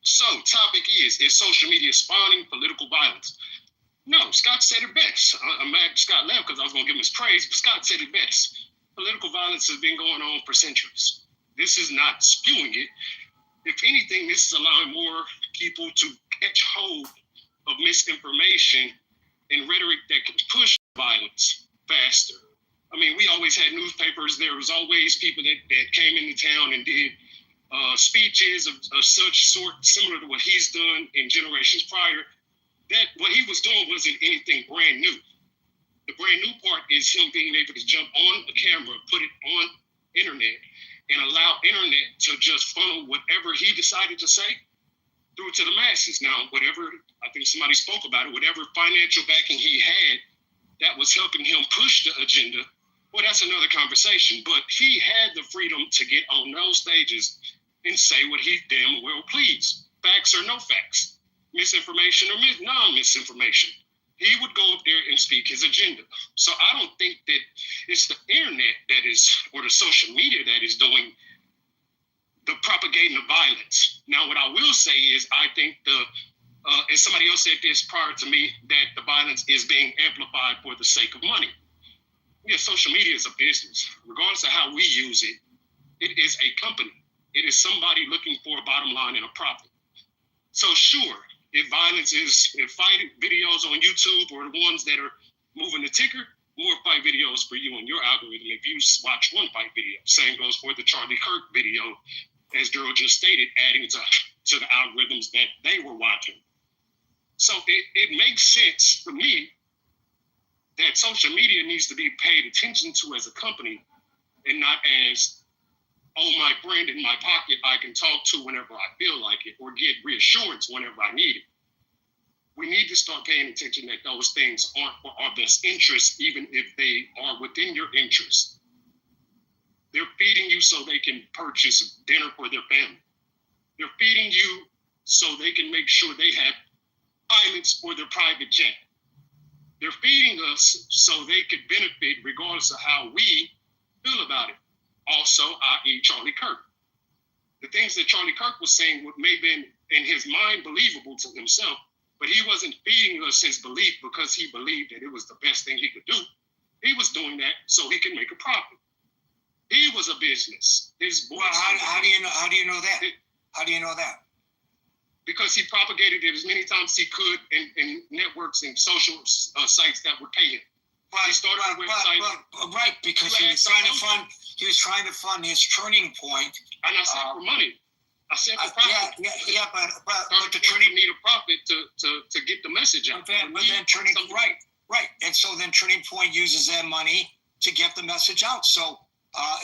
So topic is social media spawning political violence? No, Scott said it best. I'm mad Scott left because I was going to give him his praise, but Scott said it best. Political violence has been going on for centuries. This is not spewing it. If anything, this is allowing more people to catch hold of misinformation and rhetoric that can push violence faster. I mean, we always had newspapers. There was always people that came into town and did speeches of such sort, similar to what he's done in generations prior. That what he was doing wasn't anything brand new. The brand new part is him being able to jump on a camera, put it on internet, and allow internet to just funnel whatever he decided to say through to the masses. Now, whatever, I think somebody spoke about it, whatever financial backing he had that was helping him push the agenda, well, that's another conversation. But he had the freedom to get on those stages and say what he damn well pleased. Facts or no facts, misinformation or non-misinformation. He would go up there and speak his agenda. So I don't think that it's the internet that is, or the social media that is doing the propagating of violence. Now, what I will say is I think and somebody else said this prior to me, that the violence is being amplified for the sake of money. Yeah, social media is a business. Regardless of how we use it, it is a company. It is somebody looking for a bottom line and a profit. So sure, if fighting videos on YouTube or the ones that are moving the ticker, more fight videos for you on your algorithm if you watch one fight video. Same goes for the Charlie Kirk video, as Daryl just stated, adding to the algorithms that they were watching. So it makes sense for me that social media needs to be paid attention to as a company and not as, oh, my friend in my pocket I can talk to whenever I feel like it or get reassurance whenever I need it. We need to start paying attention that those things aren't for our best interest, even if they are within your interest. They're feeding you so they can purchase dinner for their family. They're feeding you so they can make sure they have pilots for their private jet. They're feeding us so they could benefit regardless of how we feel about it. Also, i.e. Charlie Kirk. The things that Charlie Kirk was saying may have been in his mind believable to himself, but he wasn't feeding us his belief because he believed that it was the best thing he could do. He was doing that so he could make a profit. He was a business. His voice. Well, how do you know? How do you know that? How do you know that? Because he propagated it as many times as he could in networks and social sites that would pay him. He started a website. Right, because he was trying to fund his Turning Point. And I said for money. I said for profit. But the Turning need a profit to get the message out. But then Turning right, and so then Turning Point uses that money to get the message out. So,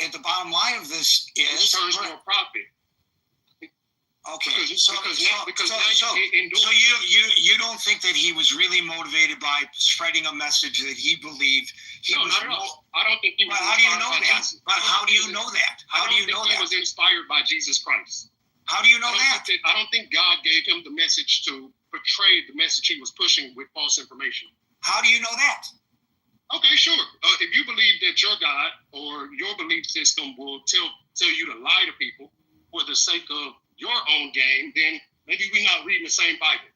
at the bottom line of this is turns to a profit. Okay, so you don't think that he was really motivated by spreading a message that he believed he was? No, not at all. I don't think he was. How do you know that? But how do you know that? How do you know that? He was inspired by Jesus Christ. How do you know that? I don't think God gave him the message to portray the message he was pushing with false information. How do you know that? Okay, sure. If you believe that your God or your belief system will tell you to lie to people for the sake of your own game, then maybe we're not reading the same Bible.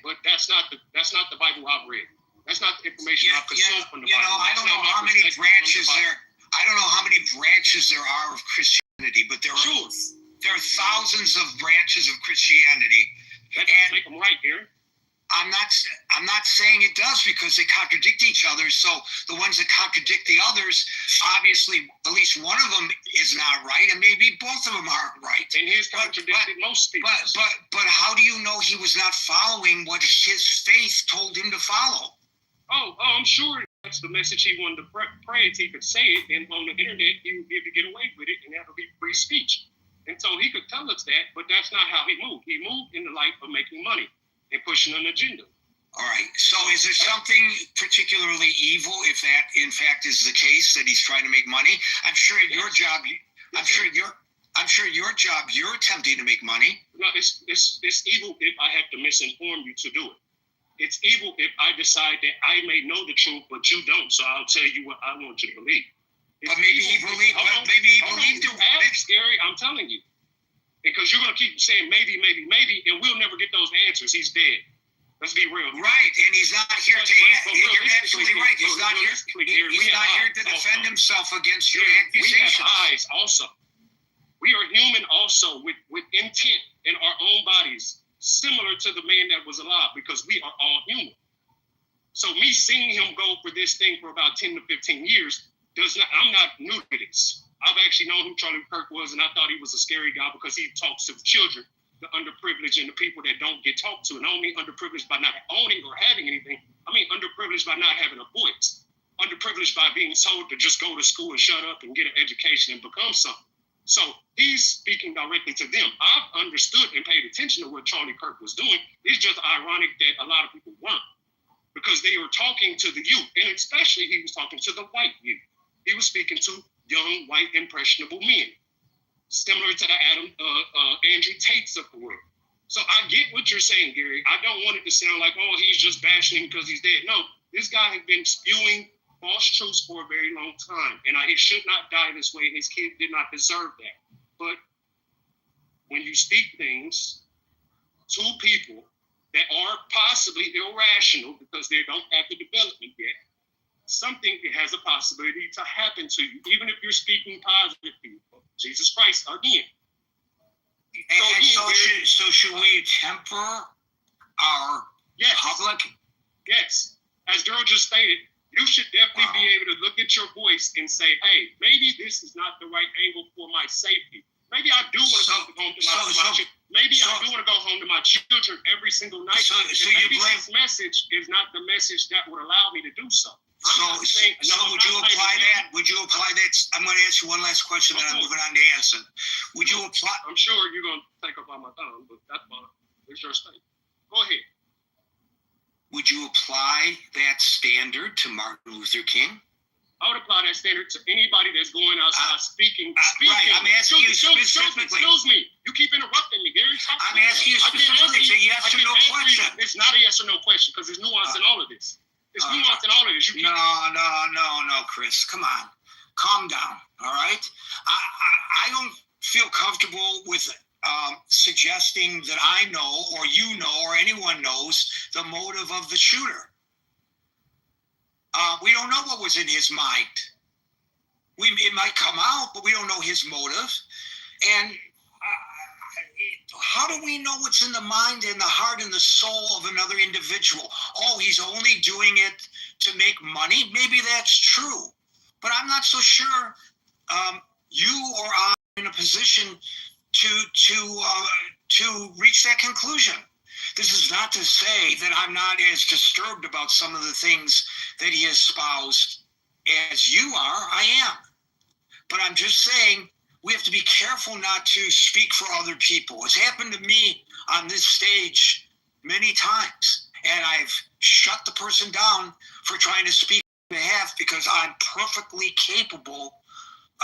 But that's not the Bible I've read. That's not the information I've consumed from the Bible. I don't know how many branches there. I don't know how many branches there are of Christianity, but there are thousands of branches of Christianity. That doesn't make them right, Gary. I'm not saying it does because they contradict each other. So the ones that contradict the others, obviously, at least one of them is not right, and maybe both of them aren't right. And his contradicted most people. But how do you know he was not following what his faith told him to follow? Oh, I'm sure that's the message he wanted to pray if he could say it, and on the internet he would be able to get away with it, and that would be free speech. And so he could tell us that, but that's not how he moved. He moved in the light of making money and pushing an agenda. All right. So is there something particularly evil if that, in fact, is the case, that he's trying to make money? I'm sure at your job, you're attempting to make money. No, it's evil if I have to misinform you to do it. It's evil if I decide that I may know the truth, but you don't. So I'll tell you what I want you to believe. But maybe he believed. Scary. I'm telling you. Because you're going to keep saying maybe, and we'll never get those answers. He's dead. Let's be real. Right, and he's not here to. You're absolutely right. He's not here. He's not here to defend himself against your accusations. We have eyes also. We are human also with intent in our own bodies, similar to the man that was alive, because we are all human. So me seeing him go for this thing for about 10 to 15 years I'm not new to this. I've actually known who Charlie Kirk was, and I thought he was a scary guy because he talks to the children, the underprivileged, and the people that don't get talked to. And I don't mean underprivileged by not owning or having anything. I mean underprivileged by not having a voice. Underprivileged by being told to just go to school and shut up and get an education and become something. So he's speaking directly to them. I've understood and paid attention to what Charlie Kirk was doing. It's just ironic that a lot of people weren't, because they were talking to the youth, and especially he was talking to the white youth. He was speaking to young, white, impressionable men, similar to the Andrew Tates of the world. So I get what you're saying, Gary. I don't want it to sound like, oh, he's just bashing him because he's dead. No, this guy has been spewing false truths for a very long time, and he should not die this way, and his kid did not deserve that. But when you speak things to people that are possibly irrational because they don't have the development yet, something has a possibility to happen to you, even if you're speaking positive people. Jesus Christ again. So should we temper our public? Yes. As Daryl just stated, you should definitely be able to look at your voice and say, hey, maybe this is not the right angle for my safety. Maybe I do want to go home to my children. Maybe I do want to go home to my children every single night. So maybe this message is not the message that would allow me to do so. Would you apply that? Would you apply that? I'm going to ask you one last question, then I'm moving on to Anson. Would you apply? I'm sure you're going to take up all my time, but that's fine. It's your state. Go ahead. Would you apply that standard to Martin Luther King? I would apply that standard to anybody that's going outside speaking. Right, I'm asking you specifically. Excuse me. You keep interrupting me, Gary. I'm asking you specifically. It's a yes or no question. It's not a yes or no question because there's nuance in all of this. There's nuance in all of this. No, Chris. Come on. Calm down, all right? I don't feel comfortable with suggesting that I know or you know or anyone knows the motive of the shooter. We don't know what was in his mind. It might come out, but we don't know his motive. And how do we know what's in the mind and the heart and the soul of another individual? Oh, he's only doing it to make money? Maybe that's true. But I'm not so sure you or I are in a position to reach that conclusion. This is not to say that I'm not as disturbed about some of the things that he espoused as you are. I am. But I'm just saying we have to be careful not to speak for other people. It's happened to me on this stage many times, and I've shut the person down for trying to speak on behalf because I'm perfectly capable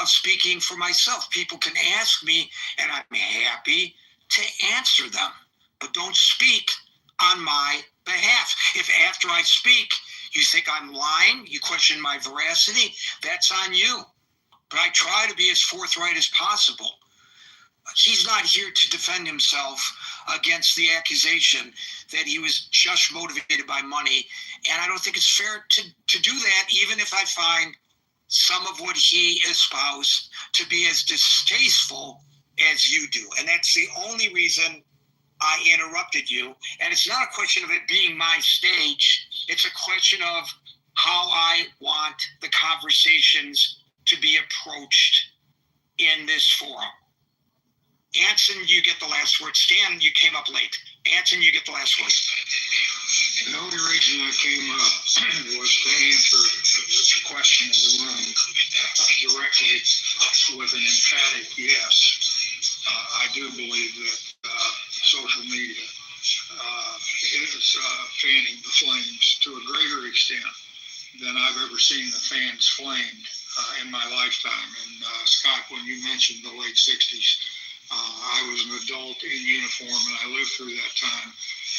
of speaking for myself. People can ask me, and I'm happy to answer them. But don't speak on my behalf. If after I speak, you think I'm lying, you question my veracity, that's on you. But I try to be as forthright as possible. He's not here to defend himself against the accusation that he was just motivated by money. And I don't think it's fair to do that, even if I find some of what he espoused to be as distasteful as you do. And that's the only reason I interrupted you. And it's not a question of it being my stage. It's a question of how I want the conversations to be approached in this forum. Anson, you get the last word. Stan, you came up late. Anson, you get the last word. The only reason I came up was to answer the question of the room directly with an emphatic yes. I do believe that social media is fanning the flames to a greater extent than I've ever seen the fans flamed in my lifetime. And Scott, when you mentioned the late 60s, I was an adult in uniform and I lived through that time.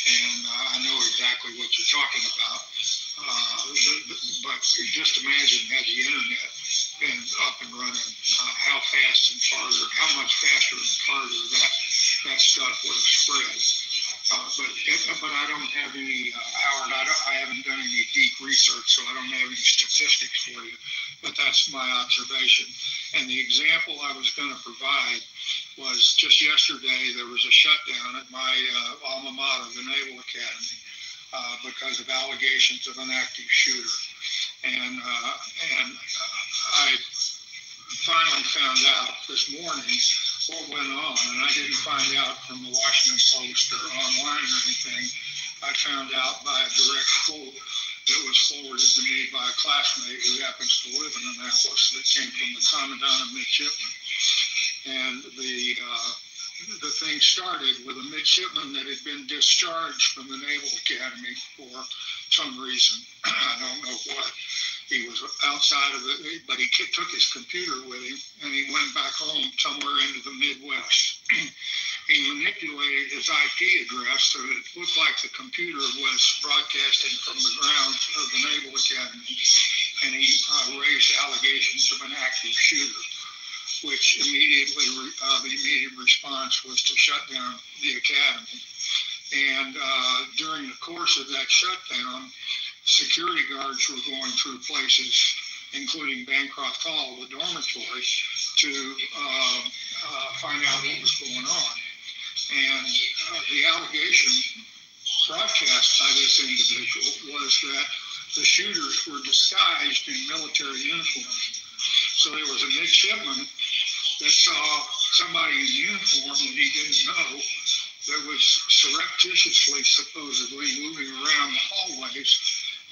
And I know exactly what you're talking about. But just imagine had the internet been up and running, how fast and farther, how much faster and farther that stuff would have spread. But I don't have any, Howard, I haven't done any deep research, so I don't have any statistics for you. But that's my observation. And the example I was going to provide was just yesterday, there was a shutdown at my alma mater, the Naval Academy, because of allegations of an active shooter. And I finally found out this morning what went on, and I didn't find out from the Washington Post or online or anything. I found out by a direct quote that was forwarded to me by a classmate who happens to live in Annapolis that came from the Commandant of Midshipmen. And the thing started with a midshipman that had been discharged from the Naval Academy for some reason. I don't know what. He was outside of it, but he took his computer with him and he went back home somewhere into the Midwest. He manipulated his IP address so it looked like the computer was broadcasting from the grounds of the Naval Academy, and he raised allegations of an active shooter, which the immediate response was to shut down the academy. And during the course of that shutdown, security guards were going through places, including Bancroft Hall, the dormitory, to find out what was going on. And the allegation broadcast by this individual was that the shooters were disguised in military uniforms. So there was a midshipman that saw somebody in uniform that he didn't know that was surreptitiously, supposedly, moving around the hallways,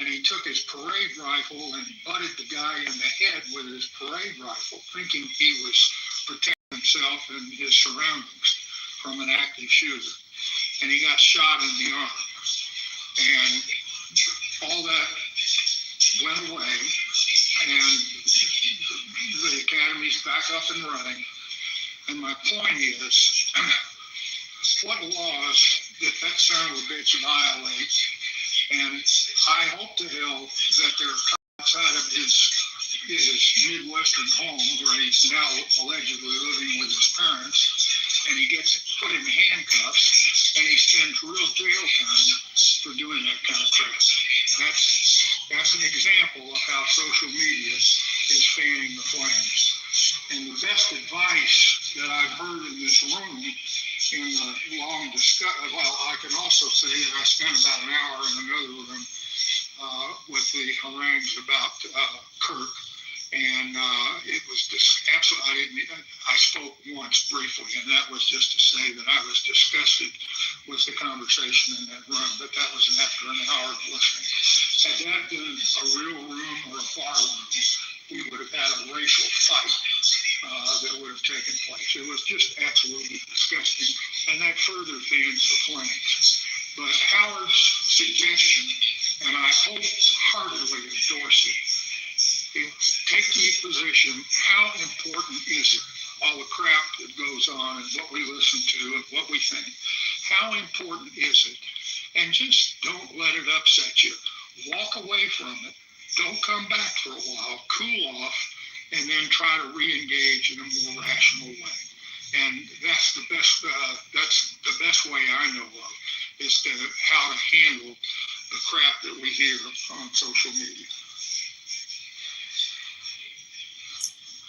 and he took his parade rifle and butted the guy in the head with his parade rifle, thinking he was protecting himself and his surroundings from an active shooter. And he got shot in the arm. And all that went away, and the academy's back up and running. And my point is, what laws did that son of a bitch violate? And I hope to hell that they're outside of his Midwestern home where he's now allegedly living with his parents, and he gets put in handcuffs, and he spends real jail time for doing that kind of crap. That's an example of how social media is fanning the flames. And the best advice that I've heard in this room in the long discussion, well, I can also say that I spent about an hour in another room with the harangues about Kirk, and it was absolutely. I spoke once briefly, and that was just to say that I was disgusted with the conversation in that room. But that was after an hour of listening. Had that been a real room or a bar room, we would have had a racial fight that would have taken place. It was just absolutely disgusting, and that further fans the flames. But Howard's suggestion, and I wholeheartedly endorse it, take the position, how important is it, all the crap that goes on and what we listen to and what we think, how important is it? And just don't let it upset you. Walk away from it. Don't come back for a while. Cool off, and then try to re-engage in a more rational way. And that's the best way I know of is how to handle the crap that we hear on social media.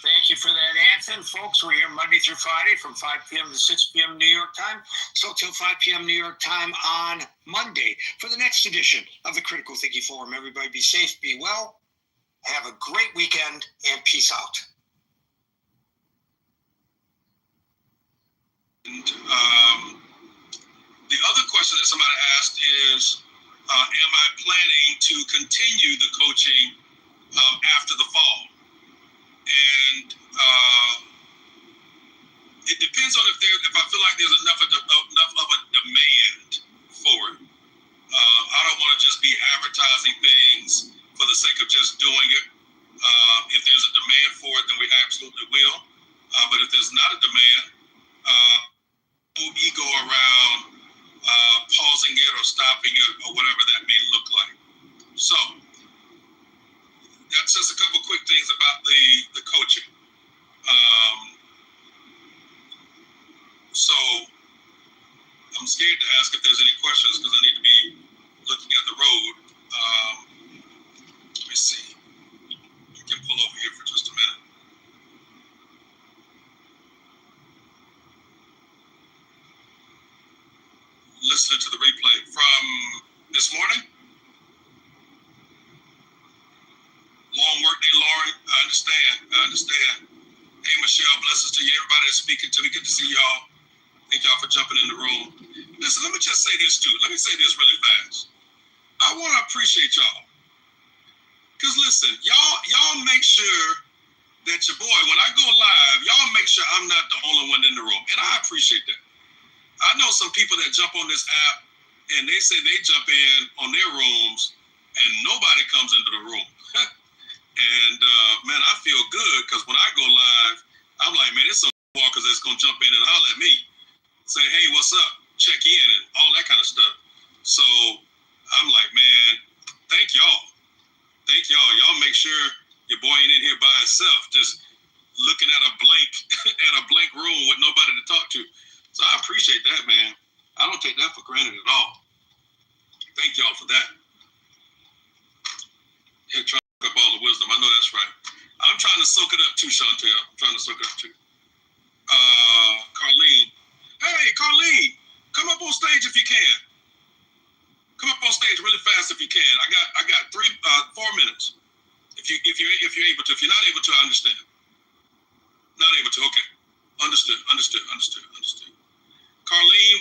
Thank you for that, Anthony. Folks, we're here Monday through Friday from 5 p.m. to 6 p.m. New York time. So till 5 p.m. New York time on Monday for the next edition of the Critical Thinking Forum. Everybody be safe, be well, have a great weekend, and peace out. And the other question that somebody asked is, am I planning to continue the coaching after the fall? And it depends on if I feel like there's enough of a demand for it. I don't want to just be advertising things for the sake of just doing it. If there's a demand for it, then we absolutely will. But if there's not a demand, no ego around pausing it or stopping it or whatever that may look like. So that's just a couple quick things about the coaching. So I'm scared to ask if there's any questions because I need to be looking at the road. Let me see. You can pull over here for just a minute. Listening to the replay from this morning. Long work day, Lauren. I understand. Hey, Michelle, blessings to you. Everybody that's speaking to me. Good to see y'all. Thank y'all for jumping in the room. Listen, let me just say this too. Let me say this really fast. I want to appreciate y'all. Because listen, y'all make sure that your boy, when I go live, y'all make sure I'm not the only one in the room. And I appreciate that. I know some people that jump on this app and they say they jump in on their rooms and nobody comes into the room. And man, I feel good because when I go live, I'm like, man, there's some walkers that's gonna jump in and holler at me, say, hey, what's up? Check in and all that kind of stuff. So I'm like, man, thank y'all. Y'all make sure your boy ain't in here by himself, just looking at a blank room with nobody to talk to. So I appreciate that, man. I don't take that for granted at all. Thank y'all for that. Here, trying to soak up all the wisdom. I know that's right. I'm trying to soak it up too, Chantel. I'm trying to soak it up too. Carlene. Hey, Carlene, come up on stage if you can. Come up on stage really fast. fast if you can. I got 4 minutes. If you're able to. If you're not able to, I understand. Not able to. Okay. Understood. Carlene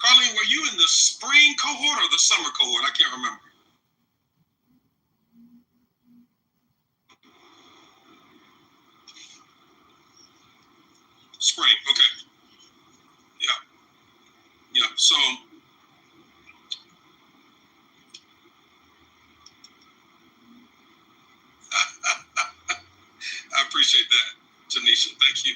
Carlene, were you in the spring cohort or the summer cohort? I can't remember. Spring. Okay. Yeah. So I appreciate that, Tanisha. Thank you.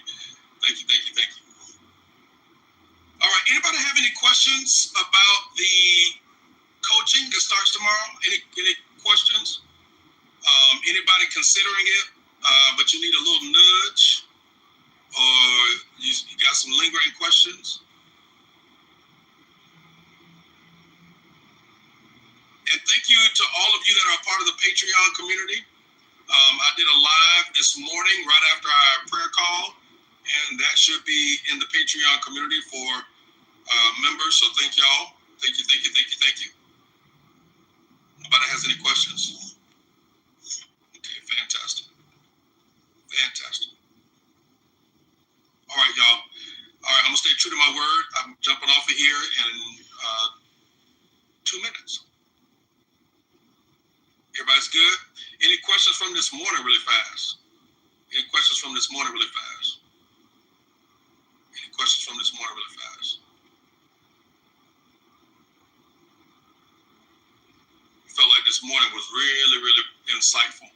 All right. Anybody have any questions about the coaching that starts tomorrow? Any questions? Anybody considering it, but you need a little nudge, or you got some lingering questions? And thank you to all of you that are a part of the Patreon community. I did a live this morning right after our prayer call, and that should be in the Patreon community for members. So thank y'all. Thank you. Nobody has any questions? Okay, fantastic. All right, y'all. All right, I'm gonna stay true to my word. I'm jumping off of here in 2 minutes. Everybody's good? Any questions from this morning really fast? Felt like this morning was really, really insightful.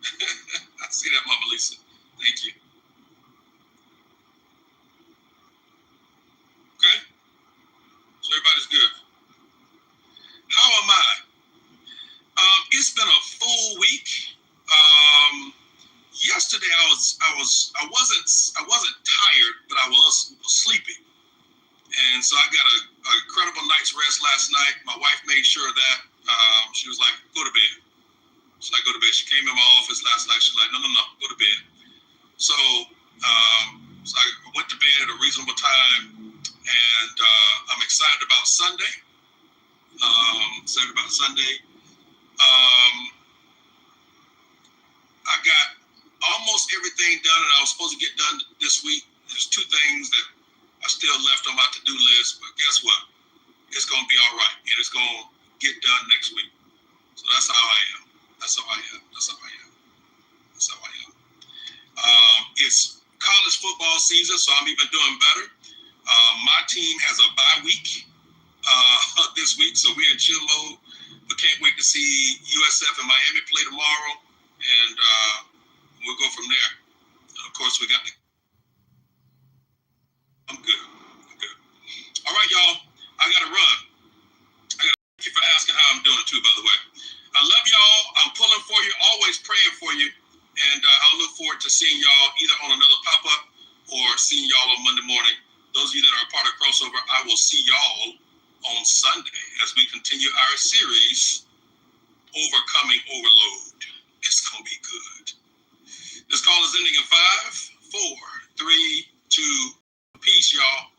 I see that, Mama Lisa. Thank you. Okay? So everybody's good. How am I? It's been a full week. Yesterday I wasn't tired, but I was sleepy. And so I got a incredible night's rest last night. My wife made sure of that. She was like, go to bed. She's like, go to bed. She came in my office last night. She's like, no, go to bed. So I went to bed at a reasonable time, and I'm excited about Sunday. I got almost everything done that I was supposed to get done this week. There's 2 things that are still left on my to-do list, but guess what? It's going to be all right, and it's going to get done next week. So that's how I am. It's college football season, so I'm even doing better. My team has a bye week this week, so we're in chill mode, but can't wait to see USF and Miami play tomorrow, and we'll go from there. And of course, I'm good. All right, y'all, I got to run. Thank you for asking how I'm doing, too, by the way. I love y'all. I'm pulling for you, always praying for you, and I'll look forward to seeing y'all either on another pop-up or seeing y'all on Monday morning. Those of you that are a part of Crossover, I will see y'all on Sunday as we continue our series, Overcoming Overload. It's going to be good. This call is ending in 5, 4, 3, 2. Peace, y'all.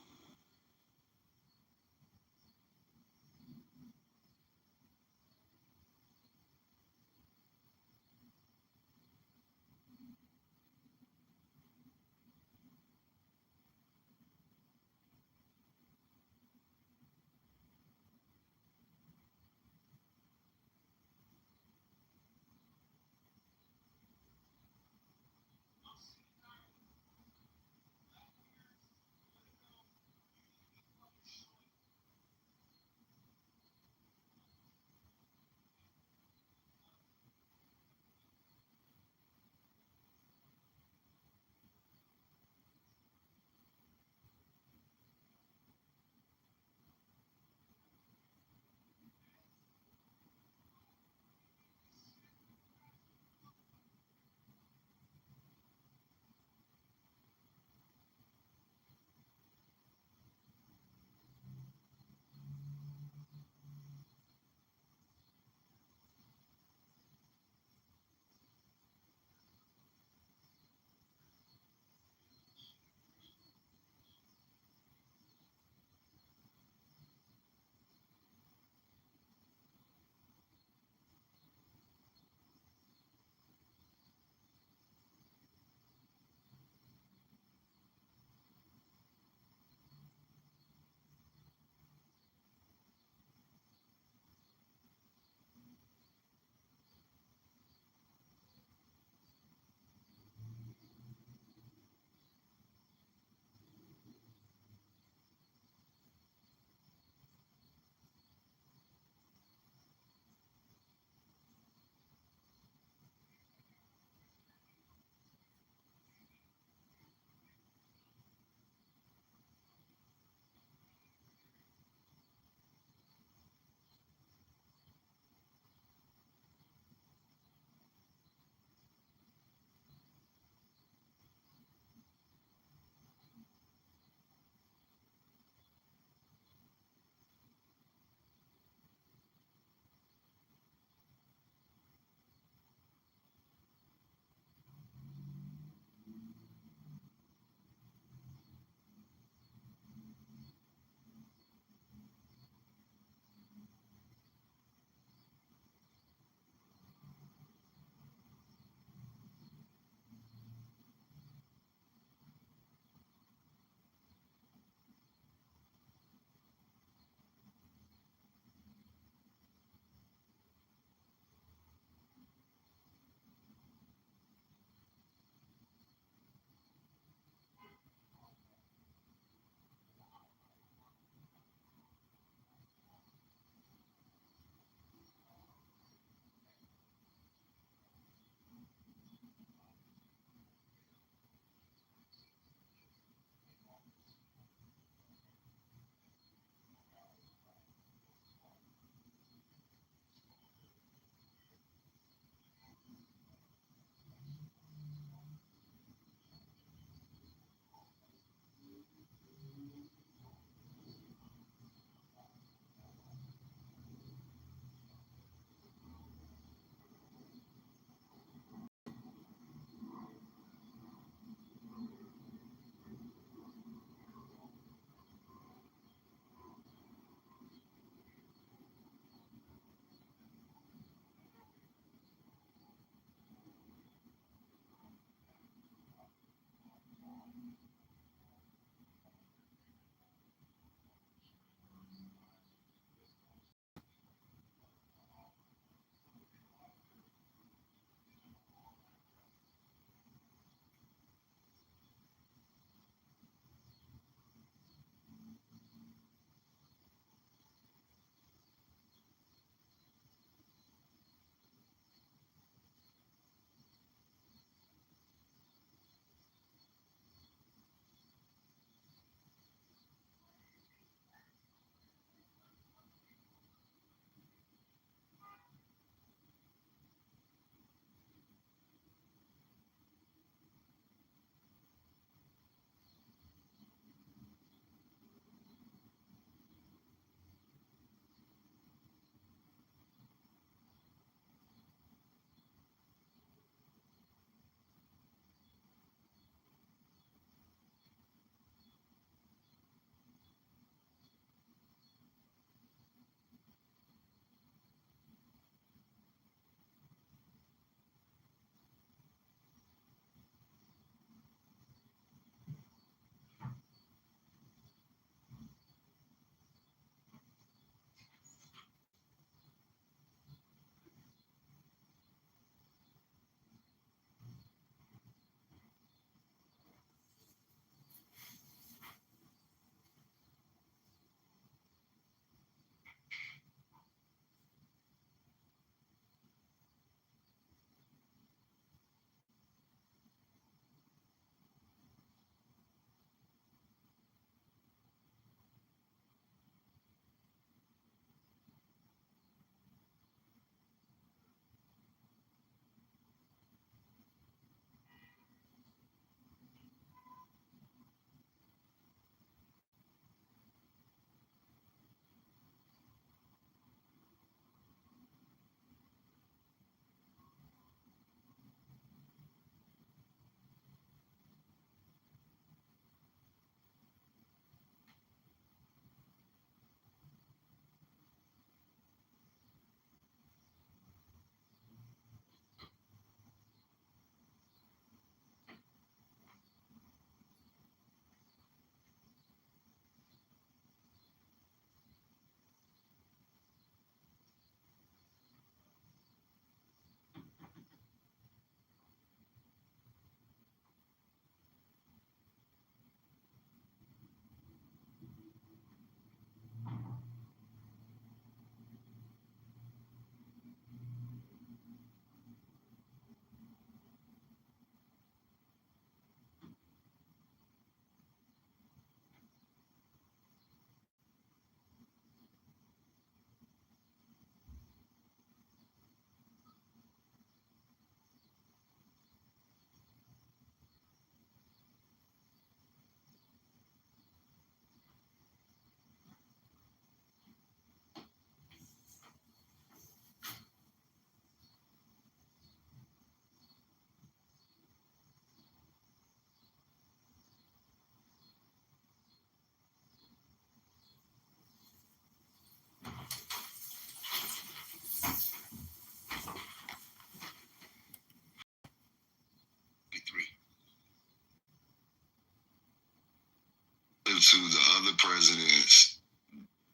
to the other presidents,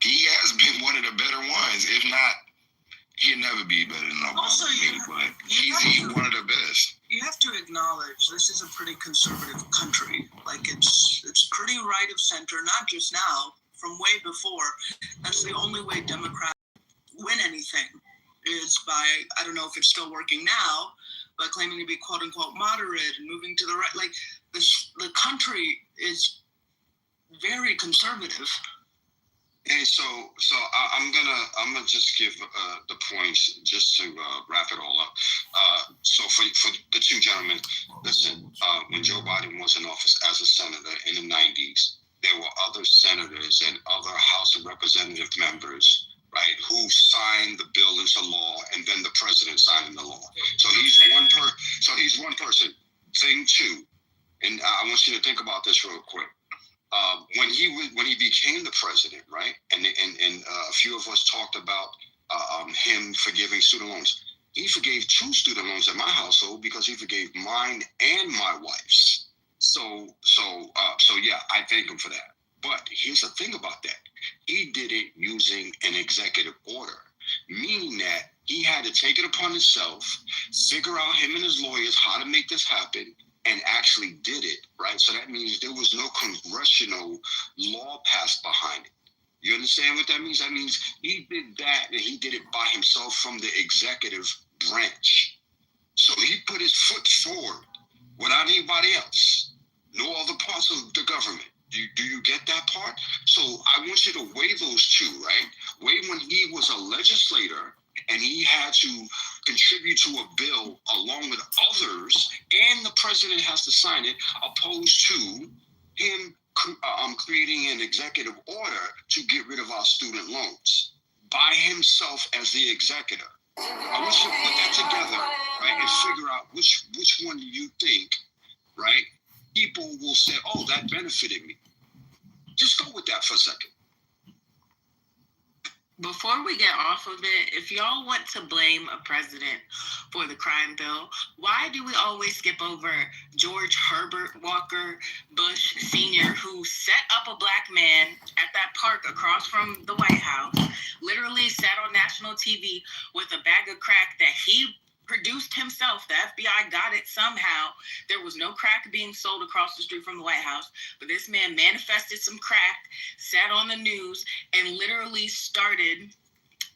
he has been one of the better ones. If not, he'll never be better than Obama. Also, but he's one of the best. You have to acknowledge this is a pretty conservative country. Like it's pretty right of center, not just now, from way before. That's the only way Democrats win anything is by, I don't know if it's still working now, but claiming to be quote unquote moderate and moving to the right. Like the country is very conservative. And so I'm gonna just give the points just to wrap it all up. So for the two gentlemen, listen. When Joe Biden was in office as a senator in the '90s, there were other senators and other House of Representative members, right, who signed the bill into law, and then the president signed the law. So he's one person. Thing two, and I want you to think about this real quick. When he became the president, right, and a few of us talked about him forgiving student loans. He forgave 2 student loans in my household because he forgave mine and my wife's. So yeah, I thank him for that. But here's the thing about that: he did it using an executive order, meaning that he had to take it upon himself, figure out him and his lawyers how to make this happen, and actually did it, right? So that means there was no congressional law passed behind it. You understand what that means? That means he did that, and he did it by himself from the executive branch. So he put his foot forward without anybody else, no other parts of the government. Do you get that part? So I want you to weigh those two, right? Weigh when he was a legislator and he had to contribute to a bill along with others, and the president has to sign it, opposed to him creating an executive order to get rid of our student loans by himself as the executor. I want you to put that together, right, and figure out which one do you think, right, people will say, oh, that benefited me. Just go with that for a second. Before we get off of it, if y'all want to blame a president for the crime bill, why do we always skip over George Herbert Walker Bush Sr., who set up a black man at that park across from the White House, literally sat on national TV with a bag of crack that he produced himself? The FBI got it somehow. There was no crack being sold across the street from the White House, but this man manifested some crack, sat on the news, and literally started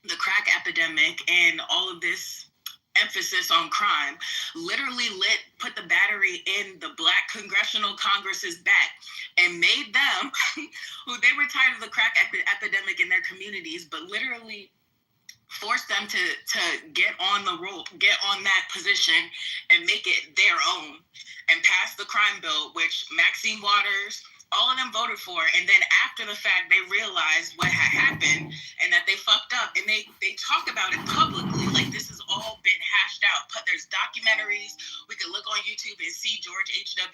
the crack epidemic and all of this emphasis on crime. Literally put the battery in the Black Congressional Congress's back and made them, who they were tired of the crack epidemic in their communities, but literally force them to get on the roll, get on that position and make it their own and pass the crime bill, which Maxine Waters, all of them voted for. And then after the fact, they realized what had happened and that they fucked up. And they talk about it publicly, like this has all been hashed out. But there's documentaries. We could look on YouTube and see George H.W.